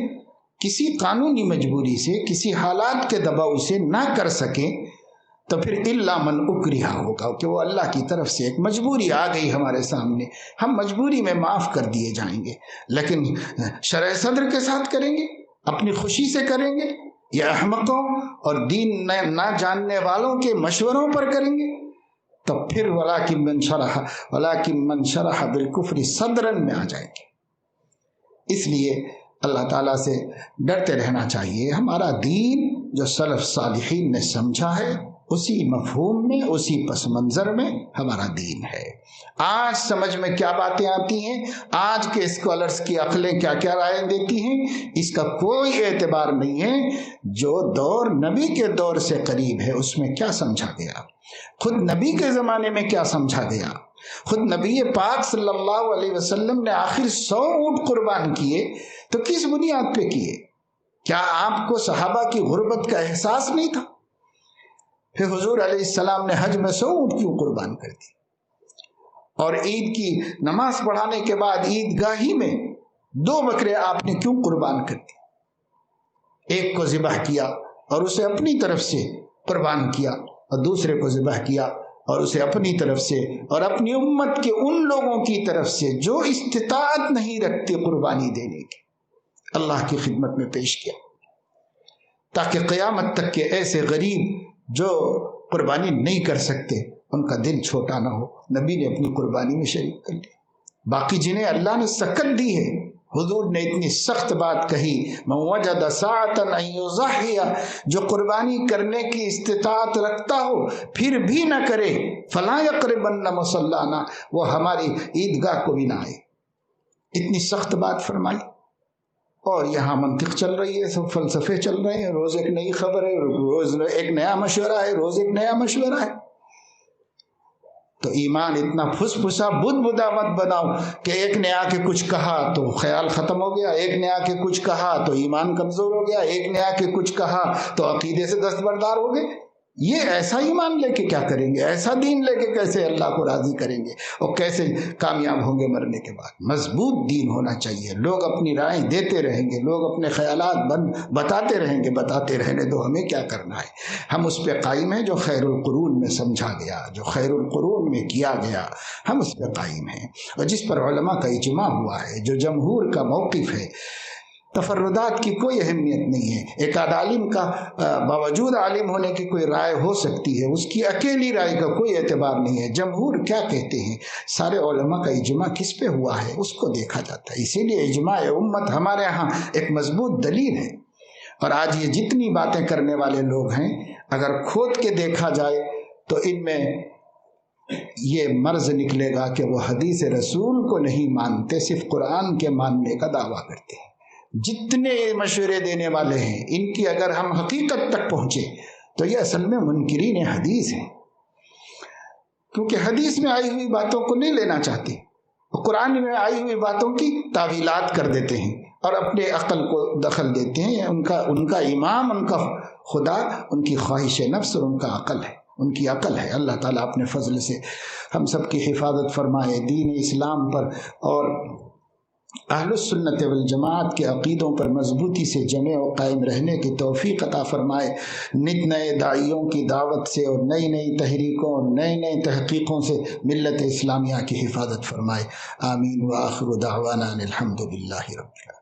کسی قانونی مجبوری سے، کسی حالات کے دباؤ سے نہ کر سکیں تو پھر الا من اکرہ ہوگا کہ وہ اللہ کی طرف سے ایک مجبوری آ گئی ہمارے سامنے، ہم مجبوری میں معاف کر دیے جائیں گے، لیکن شرح صدر کے ساتھ کریں گے، اپنی خوشی سے کریں گے، یا احمقوں اور دین نہ جاننے والوں کے مشوروں پر کریں گے، تو پھر وَلَٰكِن مَّن شَرَحَ بِالْكُفْرِ صَدْرًا میں آ جائیں گے۔ اس لیے اللہ تعالیٰ سے ڈرتے رہنا چاہیے۔ ہمارا دین جو سلف صالحین نے سمجھا ہے، اسی مفہوم میں، اسی پس منظر میں ہمارا دین ہے۔ آج سمجھ میں کیا باتیں آتی ہیں، آج کے اسکالرز کی عقلیں کیا کیا رائے دیتی ہیں، اس کا کوئی اعتبار نہیں ہے۔ جو دور نبی کے دور سے قریب ہے اس میں کیا سمجھا گیا، خود نبی کے زمانے میں کیا سمجھا گیا، خود نبی پاک صلی اللہ علیہ وسلم نے آخر 100 اونٹ قربان کیے تو کس بنیاد پہ کیے؟ کیا آپ کو صحابہ کی غربت کا احساس نہیں تھا؟ پھر حضور علیہ السلام نے حج میں 100 اونٹ کیوں قربان کر دی؟ اور عید کی نماز پڑھانے کے بعد عید گاہی میں 2 بکرے آپ نے کیوں قربان کر دی؟ ایک کو ذبح کیا اور اسے اپنی طرف سے قربان کیا، اور دوسرے کو ذبح کیا اور اسے اپنی طرف سے اور اپنی امت کے ان لوگوں کی طرف سے جو استطاعت نہیں رکھتے قربانی دینے کی، اللہ کی خدمت میں پیش کیا، تاکہ قیامت تک کے ایسے غریب جو قربانی نہیں کر سکتے ان کا دل چھوٹا نہ ہو۔ نبی نے اپنی قربانی میں شریک کر لیا۔ باقی جنہیں اللہ نے سکت دی ہے، حضور نے اتنی سخت بات کہی، من وجد ساعۃ ان یضحی، جو قربانی کرنے کی استطاعت رکھتا ہو پھر بھی نہ کرے، فلا یقربن مصلانا، وہ ہماری عیدگاہ کو بھی نہ آئے۔ اتنی سخت بات فرمائی، اور یہاں منطق چل رہی ہے، سب فلسفے چل رہے ہیں، روز ایک نئی خبر ہے، روز ایک نیا مشورہ ہے، روز ایک نیا مشورہ ہے۔ تو ایمان اتنا پھس پھسا بد بدا مت بناؤ کہ ایک نے آ کے کچھ کہا تو خیال ختم ہو گیا، ایک نے آ کے کچھ کہا تو ایمان کمزور ہو گیا، ایک نے آ کے کچھ کہا تو عقیدے سے دستبردار ہو گئے۔ یہ ایسا ایمان لے کے کیا کریں گے؟ ایسا دین لے کے کیسے اللہ کو راضی کریں گے اور کیسے کامیاب ہوں گے مرنے کے بعد؟ مضبوط دین ہونا چاہیے۔ لوگ اپنی رائے دیتے رہیں گے، لوگ اپنے خیالات بتاتے رہیں گے، بتاتے رہنے دو، ہمیں کیا کرنا ہے؟ ہم اس پہ قائم ہیں جو خیر القرون میں سمجھا گیا، جو خیر القرون میں کیا گیا، ہم اس پہ قائم ہیں، اور جس پر علماء کا اجماع ہوا ہے، جو جمہور کا موقف ہے۔ تفردات کی کوئی اہمیت نہیں ہے۔ ایک عالم کا باوجود عالم ہونے کی کوئی رائے ہو سکتی ہے، اس کی اکیلی رائے کا کوئی اعتبار نہیں ہے۔ جمہور کیا کہتے ہیں، سارے علماء کا اجماع کس پہ ہوا ہے اس کو دیکھا جاتا ہے۔ اسی لیے اجماع امت ہمارے ہاں ایک مضبوط دلیل ہے۔ اور آج یہ جتنی باتیں کرنے والے لوگ ہیں اگر کھود کے دیکھا جائے تو ان میں یہ مرض نکلے گا کہ وہ حدیث رسول کو نہیں مانتے، صرف قرآن کے ماننے کا دعویٰ کرتے ہیں۔ جتنے مشورے دینے والے ہیں ان کی اگر ہم حقیقت تک پہنچے تو یہ اصل میں منکرین حدیث ہیں، کیونکہ حدیث میں آئی ہوئی باتوں کو نہیں لینا چاہتے، قرآن میں آئی ہوئی باتوں کی تعویلات کر دیتے ہیں اور اپنے عقل کو دخل دیتے ہیں۔ ان کا امام، ان کا خدا، ان کی خواہش نفس اور ان کا عقل ہے، ان کی عقل ہے۔ اللہ تعالیٰ اپنے فضل سے ہم سب کی حفاظت فرمائے، دین اسلام پر اور اہل السنت والجماعت کے عقیدوں پر مضبوطی سے جمع و قائم رہنے کی توفیق عطا فرمائے، نت نئے داعیوں کی دعوت سے اور نئی نئی تحریکوں اور نئے نئے تحقیقوں سے ملت اسلامیہ کی حفاظت فرمائے۔ آمین وآخر دعوانا الحمد للہ رب العالمین۔